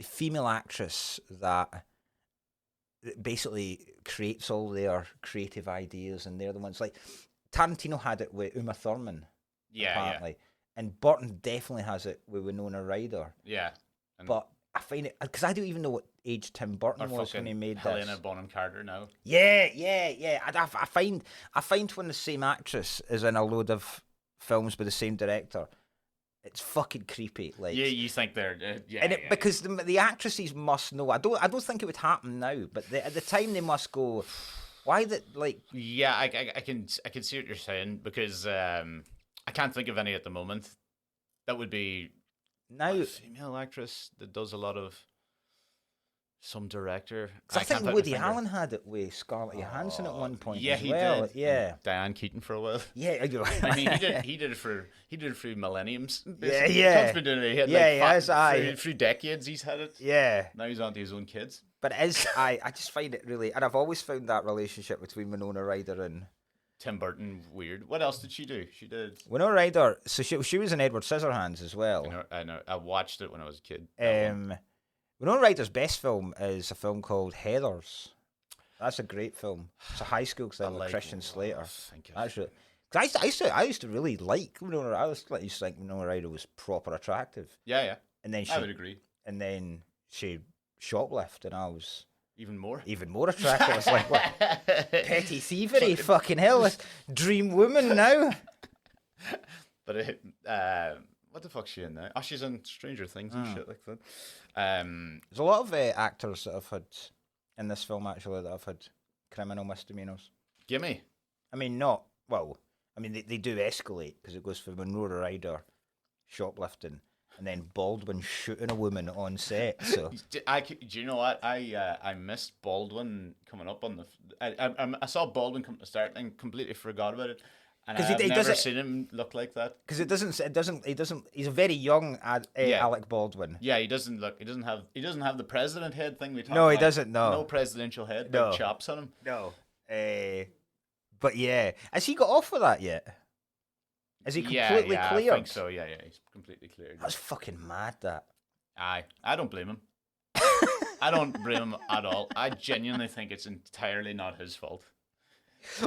female actress that basically creates all their creative ideas, and they're the ones, like Tarantino had it with Uma Thurman, apparently, and Burton definitely has it with Winona Ryder. Yeah, but I find it, because I don't even know what age Tim Burton was when he made Helena this. Bonham Carter now. Yeah. I find when the same actress is in a load of films by the same director, it's fucking creepy. Like, yeah, you think they're because the actresses must know. I don't think it would happen now, but at the time they must go. Why that, like? Yeah, I can see what you're saying, because I can't think of any at the moment. That would be now a female actress that does a lot of some director. I think Woody Allen had it with Scarlett Johansson at one point. Yeah, as well. Did. Yeah, Diane Keaton for a while. Yeah, I mean, he did it through millenniums. Basically. Yeah. Been doing it. He had through decades. He's had it. Yeah. Now he's on to his own kids. But I just find it really, and I've always found that relationship between Winona Ryder and Tim Burton weird. What else did she do? She did Winona Ryder. So she was in Edward Scissorhands as well. I know. I watched it when I was a kid. Winona Ryder's best film is a film called Heathers. That's a great film. It's a high school film with Christian Slater. Actually, because I used to really like Winona. I used to think Winona Ryder was proper attractive. Yeah. And then I would agree. And then she shoplifted, and I was even more attractive. I was like, what? Petty thievery, fucking hell, this dream woman now. But what the fuck's she in now? Oh, she's in Stranger Things and shit like that. There's a lot of actors that I've had in this film, actually, that have had criminal misdemeanors. Gimme. I mean, they do escalate, because it goes from Winona Ryder shoplifting, and then Baldwin shooting a woman on set. So do you know what? I missed Baldwin coming up on the. I saw Baldwin come to start and completely forgot about it. Because I've never seen him look like that. Because it doesn't. He's a very young Alec Baldwin. Yeah, he doesn't have the president head thing we talked about. No, he doesn't. No presidential head. No chops on him. No. But yeah, has he got off with that yet? Is he completely cleared? I think so. Yeah, he's completely cleared. That's fucking mad. That. Aye, I don't blame him. I don't blame him at all. I genuinely think it's entirely not his fault.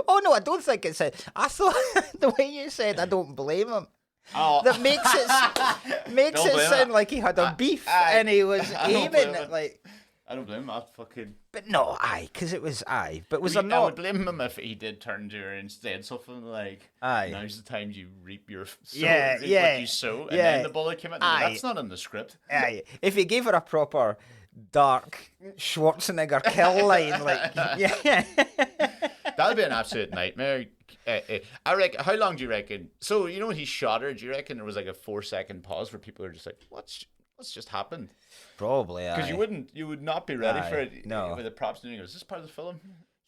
Oh no, I don't think it's it. I thought the way you said I don't blame him. Oh. That makes it sound like he had a beef and he was aiming at, like. I don't blame him. I fucking. But no, because it was But was there not? I would blame him if he did turn to her and said something like, "Now's the time you reap your what you sow," and then the bullet came out. That's not in the script. If he gave her a proper dark Schwarzenegger kill line, like that'd be an absolute nightmare. I reckon. How long do you reckon? So you know when he shot her, do you reckon there was like a 4-second pause where people are just like, "What's just happened?" Probably, because you would not be ready for it. No, with the props doing it. Is this part of the film?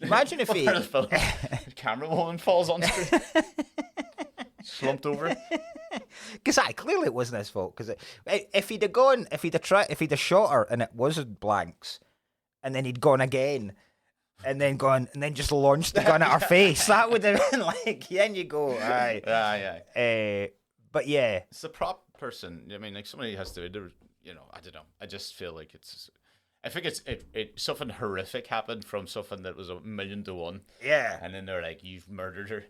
Imagine if he... The camera woman falls on screen. Slumped over. Because clearly it wasn't his fault. Because if he'd have shot her and it wasn't blanks, and then he'd gone again, and then just launched the gun at her face, that would have been like, then you go, aye. Yeah. But yeah. It's the prop person. I mean, like somebody has to, I don't know. I just feel like I think it's something horrific happened from something that was 1,000,000 to 1. Yeah. And then they're like, you've murdered her.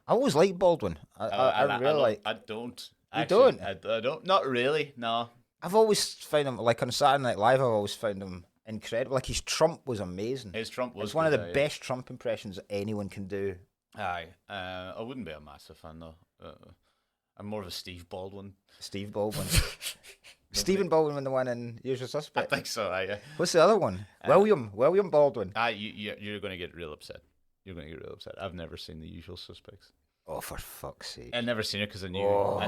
I always liked Baldwin. I really like. I don't. You don't? I don't. Not really. No. I've always found him, like on Saturday Night Live, I've always found him incredible. Like his Trump was amazing. His Trump was. It's one of the best Trump impressions that anyone can do. Aye. I wouldn't be a massive fan though. I'm more of a Steve Baldwin. Steve Baldwin. Stephen Baldwin was the one in Usual Suspect. I think so. Yeah. What's the other one? William Baldwin. You're going to get real upset. I've never seen The Usual Suspects. Oh, for fuck's sake! I've never seen it because I know the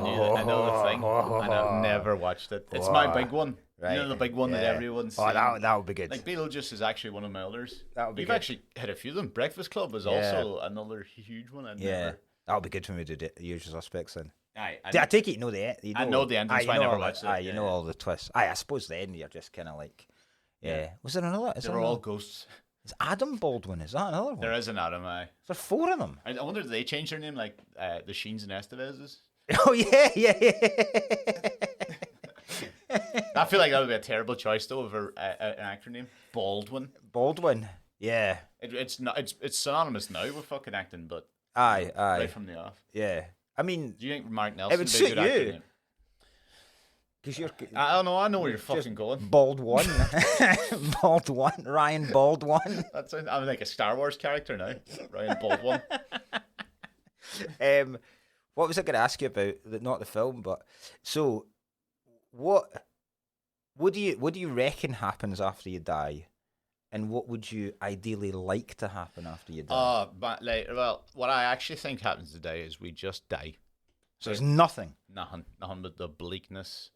thing, and I've never watched it. It's my big one. Right. The big one that everyone's seen. Oh, that would be good. Like Beetlejuice is actually one of my others. That would be. You've actually had a few of them. Breakfast Club was also another huge one. That would be good for me to do The Usual Suspects then. I take it you know the end. I know the end. That's why I never watched it. You know all the twists. I suppose the end you're just kind of like, Was there another? They're all ghosts. Is Adam Baldwin? Is that another one? There is an Adam. Is there 4 of them? I wonder did they change their name like the Sheens and Estevez's? Oh yeah. I feel like that would be a terrible choice though of an actor name. Baldwin. Yeah. It's synonymous now with fucking acting, but aye. Right from the off. Yeah. I mean, do you think Mark Nelson would suit you? Because I don't know. I know where you're fucking going. Baldwin, Ryan Baldwin. I'm like a Star Wars character now. Ryan Baldwin. What was I going to ask you about? Not the film, but so what do you reckon happens after you die, and what would you ideally like to happen after you die? What I actually think happens today is we just die. So there's nothing but the bleakness.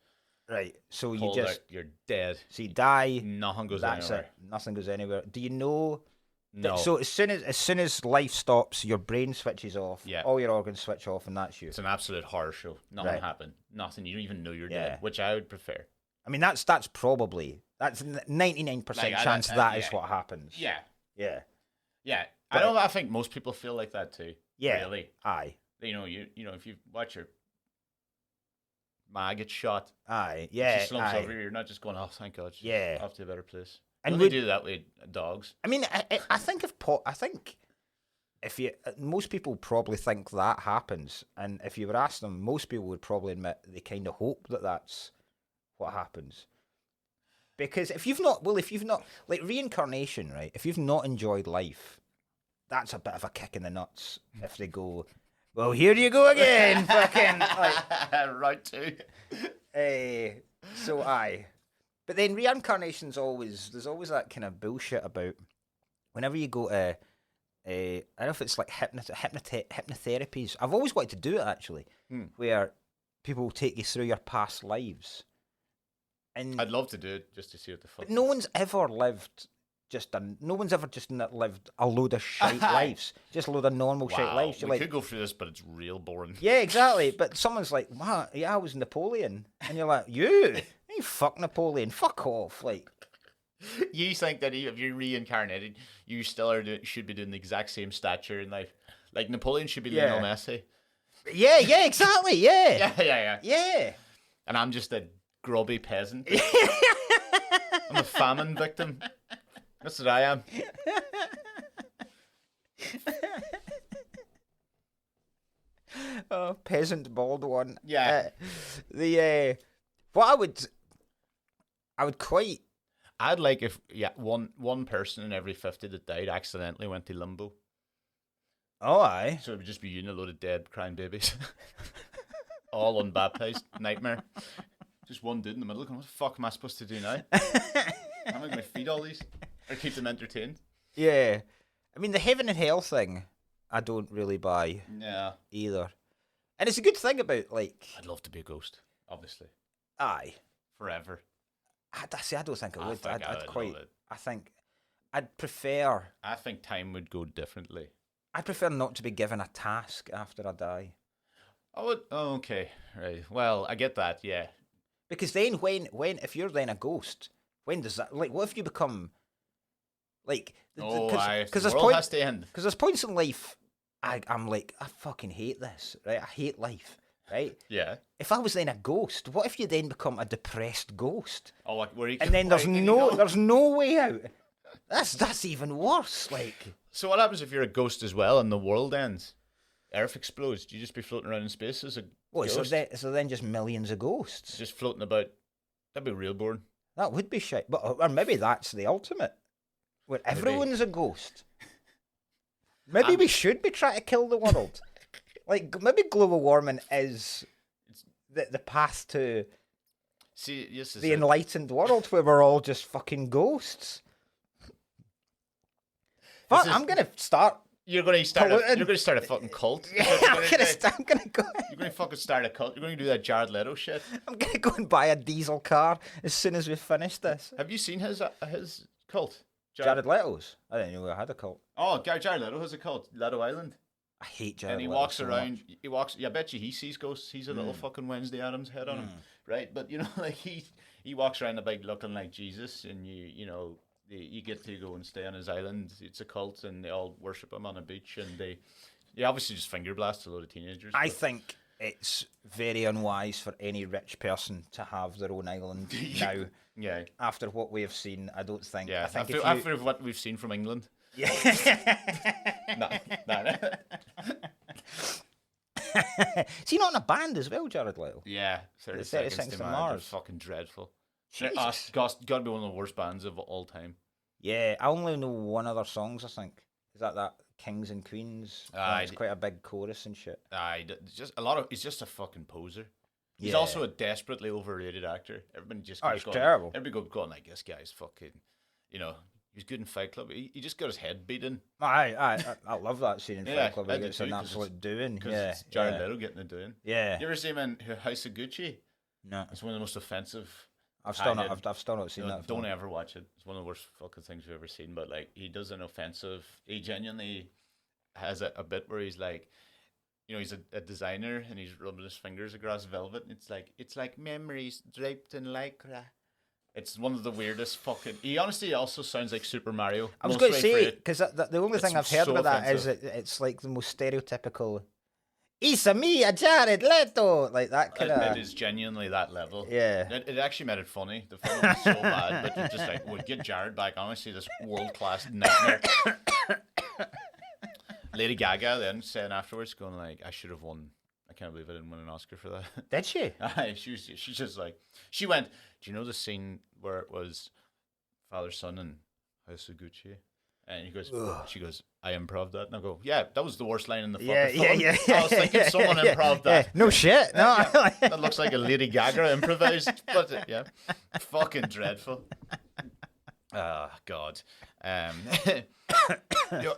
Right, so you're dead. So you die. Nothing goes that's anywhere. It. Nothing goes anywhere. Do you know? No. So as soon as life stops, your brain switches off. Yeah. All your organs switch off, and that's you. It's an absolute horror show. Nothing happened. Nothing. You don't even know you're dead, which I would prefer. I mean, that's 99% chance that is what happens. Yeah. Yeah. Yeah. I think most people feel like that too. Yeah. Really. Aye. If you watch your ma gets shot. Aye, yeah. She slumps over. You're not just going, oh, thank God. She's off to a better place. And they do that with dogs. I mean, I think if most people probably think that happens, and if you were asked them, most people would probably admit they kind of hope that that's what happens. Because if you've not like reincarnation, right? If you've not enjoyed life, that's a bit of a kick in the nuts. If they go, well, here you go again, fucking right too. So aye, but then reincarnation's there's always that kind of bullshit about whenever you go to I don't know if it's like hypnotherapies. I've always wanted to do it actually, where people will take you through your past lives. And I'd love to do it just to see what the fuck. But no one's ever just lived a load of shite lives, just a load of normal shite lives. We could go through this, but it's real boring. Yeah, exactly. But someone's like, "Wow, yeah, I was Napoleon," and you're like, "You fuck Napoleon, fuck off!" Like, you think that if you're reincarnated, you still should be doing the exact same stature in life. Like Napoleon should be Lionel Messi. Yeah, exactly. Yeah. And I'm just a grubby peasant. I'm a famine victim. That's what I am. Oh, peasant bald one. Yeah. What I'd like if one person in every 50 that died accidentally went to limbo. Oh, aye. So it would just be you and a load of dead crying babies. All unbaptized. Nightmare. Just one dude in the middle going, what the fuck am I supposed to do now? How am I going to feed all these? Or keep them entertained? Yeah. I mean, the heaven and hell thing, I don't really buy. Yeah. Either. And it's a good thing about, like... I'd love to be a ghost, obviously. Aye. Forever. I don't think I would. I'd prefer... I think time would go differently. I prefer not to be given a task after I die. Oh, okay. Right. Well, I get that, yeah. Because then when if you're then a ghost, when does that... Like, what if you become... Like... Because the world has to end. Because there's points in life I'm like, I fucking hate this, right? I hate life, right? Yeah. If I was then a ghost, what if you then become a depressed ghost? Oh, like, where you and then there's no way out. That's even worse. Like, so what happens if you're a ghost as well and the world ends? Earth explodes. Do you just be floating around in space as a ghost? So then just millions of ghosts just floating about? That'd be real boring. That would be shit. But or maybe that's the ultimate, where everyone's a ghost. Maybe we should be trying to kill the world. Like, maybe global warming is the path to the enlightened world where we're all just fucking ghosts. Fuck, I'm going to start... You're going to start a fucking cult. Yeah, I'm going to go... You're going to fucking start a cult. You're going to do that Jared Leto shit. I'm going to go and buy a diesel car as soon as we finish this. Have you seen his cult? Jared Leto's? I didn't know I had a cult. Oh, Jared Leto has a cult. Leto Island. I hate Jared Leto. And he walks around. He walks. Yeah, I bet you he sees ghosts. He's a little fucking Wednesday Addams head on him, right? But you know, like he walks around the bike looking like Jesus, and you get to go and stay on his island. It's a cult, and they all worship him on a beach, and they obviously just finger blast a load of teenagers. I think it's very unwise for any rich person to have their own island now. Yeah. After what we have seen, I don't think. Yeah. After what we've seen from England. Yeah. No. Is he not in a band as well, Jared Leto? Yeah. 30 Seconds to Mars. Fucking dreadful. Got to be one of the worst bands of all time. Yeah, I only know one other songs, I think. Is that Kings and Queens? It's quite a big chorus and shit. He's just a fucking poser. He's also a desperately overrated actor. Everybody just terrible. Everybody going like, this guy's fucking, he was good in Fight Club. He just got his head beaten. I love that scene in Fight Club. He gets an absolute doing. It's Jared Leto getting a doing. Yeah. You ever see him in House of Gucci? No. It's one of the most offensive. I've still not seen that. Don't ever watch it. It's one of the worst fucking things we've ever seen. But like, he does an offensive. He genuinely has a bit where he's like, he's a designer and he's rubbing his fingers across velvet. And it's like memories draped in lycra. It's one of the weirdest fucking. He honestly also sounds like Super Mario. I was going to say, because the only thing I've heard about that is it's like the most stereotypical. It's me, a Jared Leto, like that kind of. It is genuinely that level. Yeah. It actually made it funny. The film was so bad, but you're just like, would get Jared back. Honestly, this world class nightmare. Lady Gaga then saying afterwards, going like, I should have won. I can't believe I didn't win an Oscar for that. Did she? She's just like, she went, do you know the scene where it was father, son, and House of Gucci? And she goes, I improv that. And I go, yeah, that was the worst line in the fucking film. Yeah. I was thinking someone improv that. No shit. No. That looks like a Lady Gaga improvised. But yeah, fucking dreadful. Oh, God.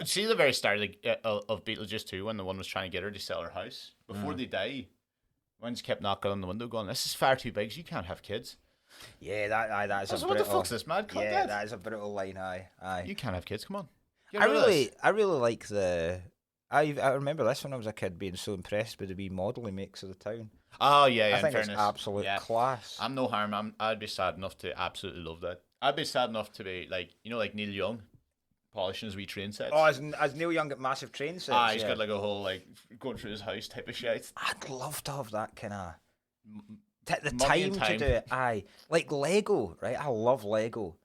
See the very start of Beetlejuice 2 when the one was trying to get her to sell her house? Before they die, one just kept knocking on the window going, this is far too big, so you can't have kids. Yeah, that is a brutal... What the fuck's this, mad? Yeah, that is a brutal line, aye. You can't have kids, come on. I really like the... I remember this when I was a kid being so impressed with the wee model he makes of the town. Oh, yeah, I think it's absolute class. I'm no harm. I'd be sad enough to absolutely love that. I'd be sad enough to be like, like Neil Young polishing his wee train sets. Oh, as Neil Young at massive train sets. He's got like a whole like going through his house type of shit. I'd love to have that kind of the time to do it. Aye, like Lego, right? I love Lego,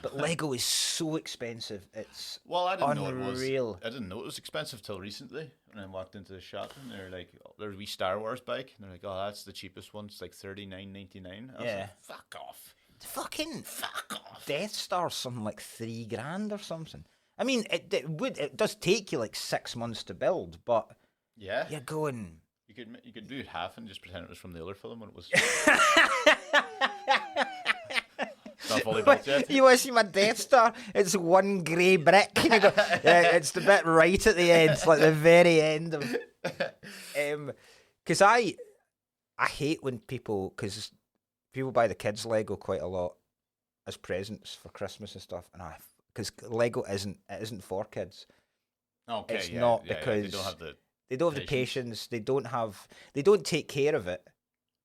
but Lego is so expensive. It's I didn't unreal. know it was. I didn't know it was expensive till recently. And I walked into the shop and they're like, "There's a wee Star Wars bike," and they're like, "Oh, that's the cheapest one. It's like $39.99." I was like, fuck off. Fucking fuck off. Death Star's something like $3,000 or something. I mean, it does take you like 6 months to build, but yeah, you're going. You could do it half and just pretend it was from the other film when it was. Not fully built yet. You want to see my Death Star? It's one grey brick. You go, it's the bit right at the end, like the very end of. Because I hate when people buy the kids Lego quite a lot as presents for Christmas and stuff, and I because Lego isn't for kids. Okay, it's not because they don't have the patience. They don't take care of it,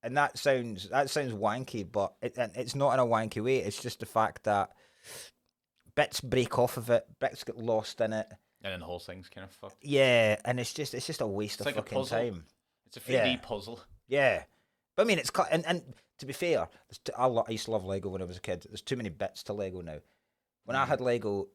and that sounds wanky, but it's not in a wanky way. It's just the fact that bits break off of it, bits get lost in it, and then the whole thing's kind of fucked. Yeah, and it's just a waste of fucking time. It's a 3D puzzle. Yeah, but I mean, it's and to be fair, I used to love Lego when I was a kid. There's too many bits to Lego now. When I had Lego,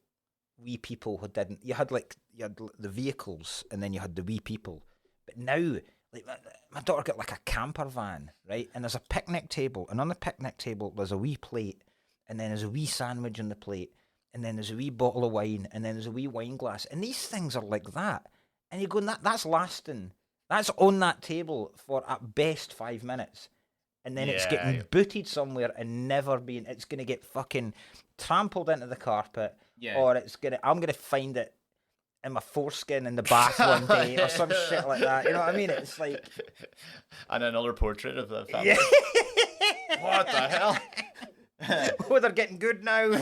wee people who didn't. You had the vehicles, and then you had the wee people. But now, like my daughter got like a camper van, right? And there's a picnic table, and on the picnic table there's a wee plate, and then there's a wee sandwich on the plate, and then there's a wee bottle of wine, and then there's a wee wine glass, and these things are like that. And you're going, that's lasting. That's on that table for at best 5 minutes. And then it's getting booted somewhere and it's going to get fucking trampled into the carpet. Yeah. Or I'm going to find it in my foreskin in the bath one day or some shit like that. You know what I mean? It's like... And another portrait of the family. Yeah. What the hell? Oh, they're getting good now. Do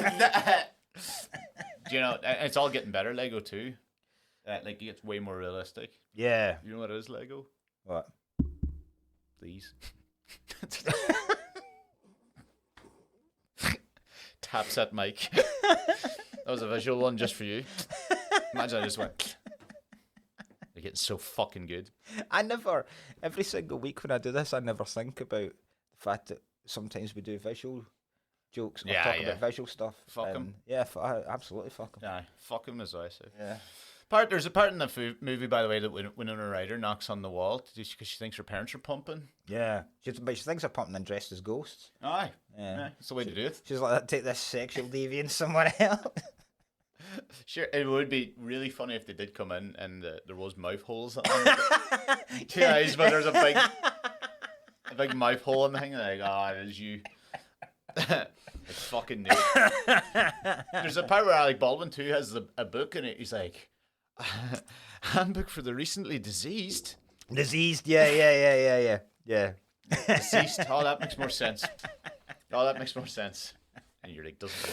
you know, it's all getting better, Lego too. Like, it gets way more realistic. Yeah. You know what it is, Lego? What? These. Taps at Mike. That was a visual one just for you. Imagine I just went. They're getting so fucking good. Every single week when I do this, I never think about the fact that sometimes we do visual jokes or talk about visual stuff. Fuck them. Yeah, absolutely fuck them. Yeah, fuck them as I say. Yeah. There's a part in the movie, by the way, that Winona Ryder knocks on the wall because she thinks her parents are pumping. Yeah, but she thinks they're pumping and dressed as ghosts. Aye. Yeah. That's the way to do it. She's like, take this sexual deviance somewhere else. Sure, it would be really funny if they did come in and there was mouth holes on two eyes, but there's a big mouth hole in the thing. And like, it is you. It's fucking new. There's a part where Alec Baldwin too has a book in it. He's like, handbook for the recently diseased. Diseased, yeah. Deceased. Oh, that makes more sense. And you're like, doesn't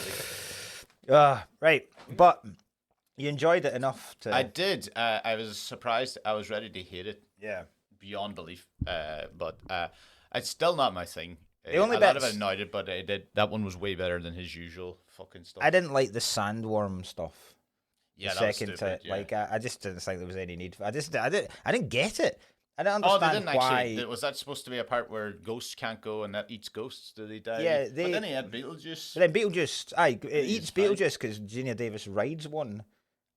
really. Right. But you enjoyed it enough to... I did. I was surprised. I was ready to hate it. Yeah. Beyond belief. But it's still not my thing. A lot of it annoyed it, but that one was way better than his usual fucking stuff. I didn't like the sandworm stuff. Yeah, that was stupid, like I just didn't think there was any need for. I didn't get it. I don't understand why. Was that supposed to be a part where ghosts can't go and that eats ghosts? Do they die? Yeah, but then he had Beetlejuice. But then Beetlejuice, it eats Beetlejuice because Gina Davis rides one,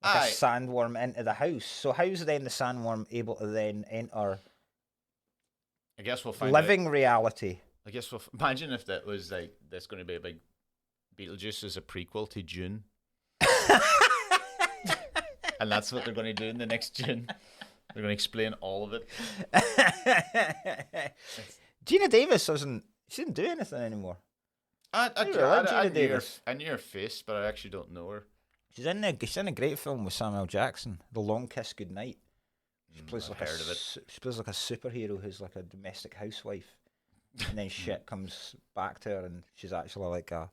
like a sandworm into the house. So how's then the sandworm able to then enter? I guess we'll find living reality. I guess we'll imagine if that was like there's going to be a big Beetlejuice as a prequel to June. And that's what they're going to do in the next June. They're going to explain all of it. Gina Davis she didn't do anything anymore. I knew her face, but I actually don't know her. She's in a great film with Samuel Jackson, The Long Kiss Goodnight. She plays like she plays like a superhero who's like a domestic housewife. And then shit comes back to her and she's actually like an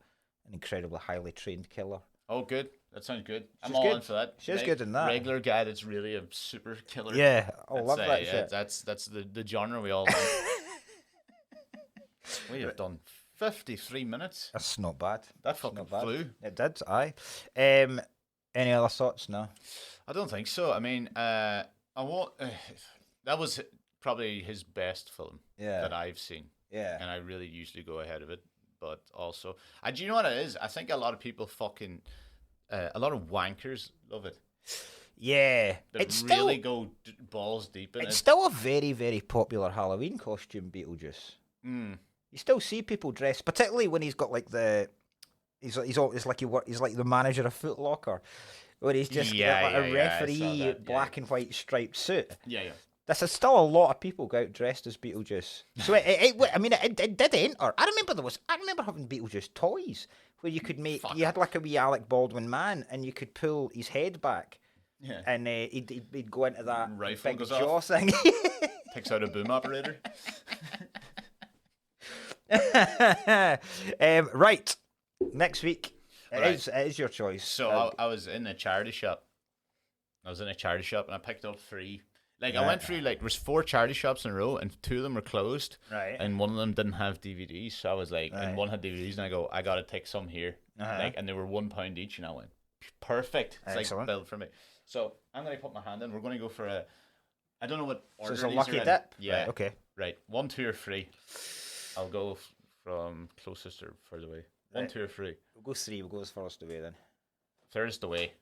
incredibly highly trained killer. Oh, good. That sounds good. I'm all in for that. She's good in that. Regular guy that's really a super killer. Yeah. I love that shit. That's the genre we all like. We have done 53 minutes. That's not bad. That fucking flew. It did, aye. Any other thoughts? No. I don't think so. I mean, that was probably his best film that I've seen. Yeah. And I really usually go ahead of it. But also, do you know what it is? I think a lot of people a lot of wankers love it. Yeah. They really go balls deep in it. It's still a very, very popular Halloween costume, Beetlejuice. Mm. You still see people dressed, particularly when he's got like he's like the manager of Foot Locker, where he's just got a referee black and white striped suit. Yeah. There's still a lot of people go out dressed as Beetlejuice. So it did enter. I remember having Beetlejuice toys where you could you had like a wee Alec Baldwin man and you could pull his head back. Yeah. And he'd go into that rifle big goes jaw off. thing. Takes out a boom operator. Right. Next week. It is your choice. So I was in a charity shop. And I picked up 3. Like, I went through, like, there was 4 charity shops in a row, and 2 of them were closed. Right. And one of them didn't have DVDs, so I was like, and one had DVDs, and I go, I gotta take some here. Like, and they were £1 each, and I went, perfect. It's like built for me. So I'm gonna put my hand in. We're gonna go for I don't know what order. So it's a lucky dip. Yeah. Right, okay. Right. 1, 2, or 3. I'll go from closest or further away. 1, 2, or 3. We'll go 3. We'll go as furthest away then. Furthest away.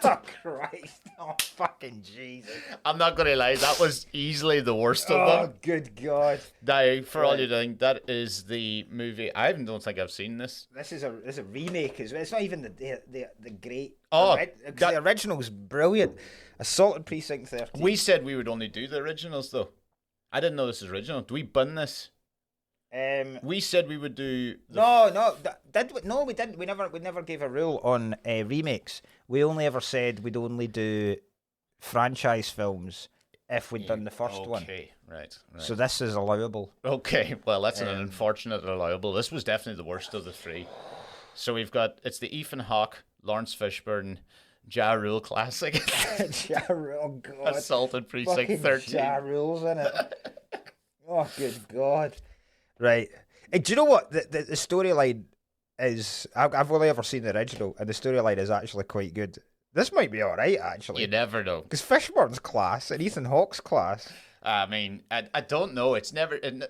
Oh, Christ. Oh, fucking Jesus. I'm not going to lie, that was easily the worst of them. Oh, good God. Now, for all you think, that is the movie. I don't think I've seen this. This is a remake as well. It's not even the great. The original's brilliant. Assaulted Precinct 13. We said we would only do the originals, though. I didn't know this was original. Do we bin this? We said we would do. No, we didn't. We never gave a rule on remakes. We only ever said we'd only do franchise films if we'd done the first one. Okay, right. So this is allowable. Okay, well, that's an unfortunate allowable. This was definitely the worst of the 3. So it's the Ethan Hawke, Lawrence Fishburne, Ja Rule classic. Ja Rule, oh God. Assaulted Precinct 13. Ja Rule's in it. Oh, good God. Right. Do you know what? The storyline is... I've only ever seen the original, and the storyline is actually quite good. This might be alright, actually. You never know. Because Fishburne's class and Ethan Hawke's class. I mean, I don't know. It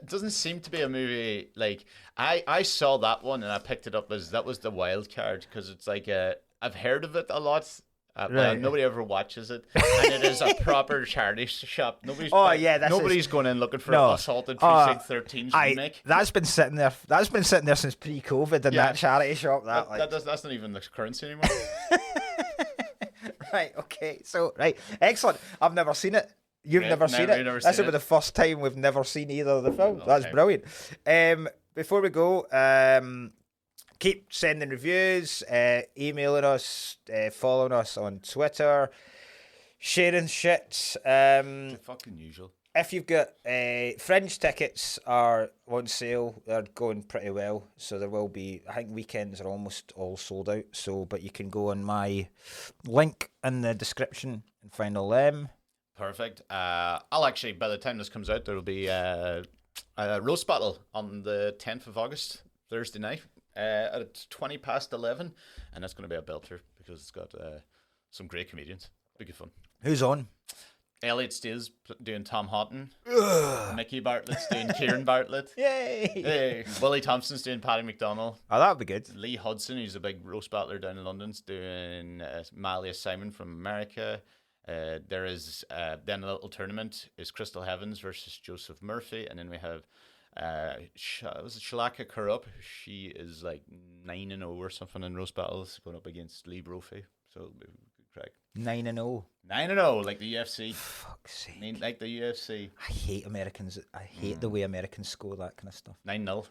doesn't seem to be a movie. Like, I saw that one and I picked it up as that was the wild card, because it's like I've heard of it a lot. But nobody ever watches it, and it is a proper charity shop. Nobody's going in looking for Assaulted Precinct 13's remake. That's been sitting there. That's been sitting there since pre-COVID in that charity shop. That's not even the currency anymore. Right. Okay. So excellent. I've never seen it. You've never seen it. This will be the first time we've never seen either of the films. Okay. That's brilliant. Before we go, keep sending reviews, emailing us, following us on Twitter, sharing shit. The fucking usual. If you've got Fringe tickets are on sale, they're going pretty well. So there will be, I think weekends are almost all sold out. So, but you can go on my link in the description and find all them. Perfect. I'll actually, by the time this comes out, there will be a roast battle on the 10th of August, Thursday night. At 11:20, and that's going to be a belter because it's got some great comedians. Be good fun. Who's on? Elliot Steele's doing Tom Houghton. Mickey Bartlett's doing Kieran Bartlett. Yay! Hey, Willie Thompson's doing Paddy McDonnell. Oh, that would be good. Lee Hudson, who's a big roast battler down in London, is doing Malia Simon from America. There is then a little tournament is Crystal Heavens versus Joseph Murphy, and then we have was it Shalaka Kurup? She is like 9-0 or something in roast battles, going up against Lee Brophy. So it'll be good crack. 9-0. 9-0, like the UFC. Fuck's sake. Like the UFC. I hate Americans. I hate the way Americans score that kind of stuff. 9-0.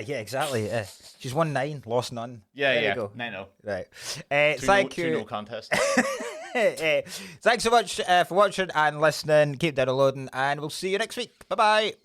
Yeah, exactly. She's won 9, lost none. Yeah, there you go. 9-0. Right. Thank you. 2-0 contest. Thanks so much for watching and listening. Keep downloading, and we'll see you next week. Bye-bye.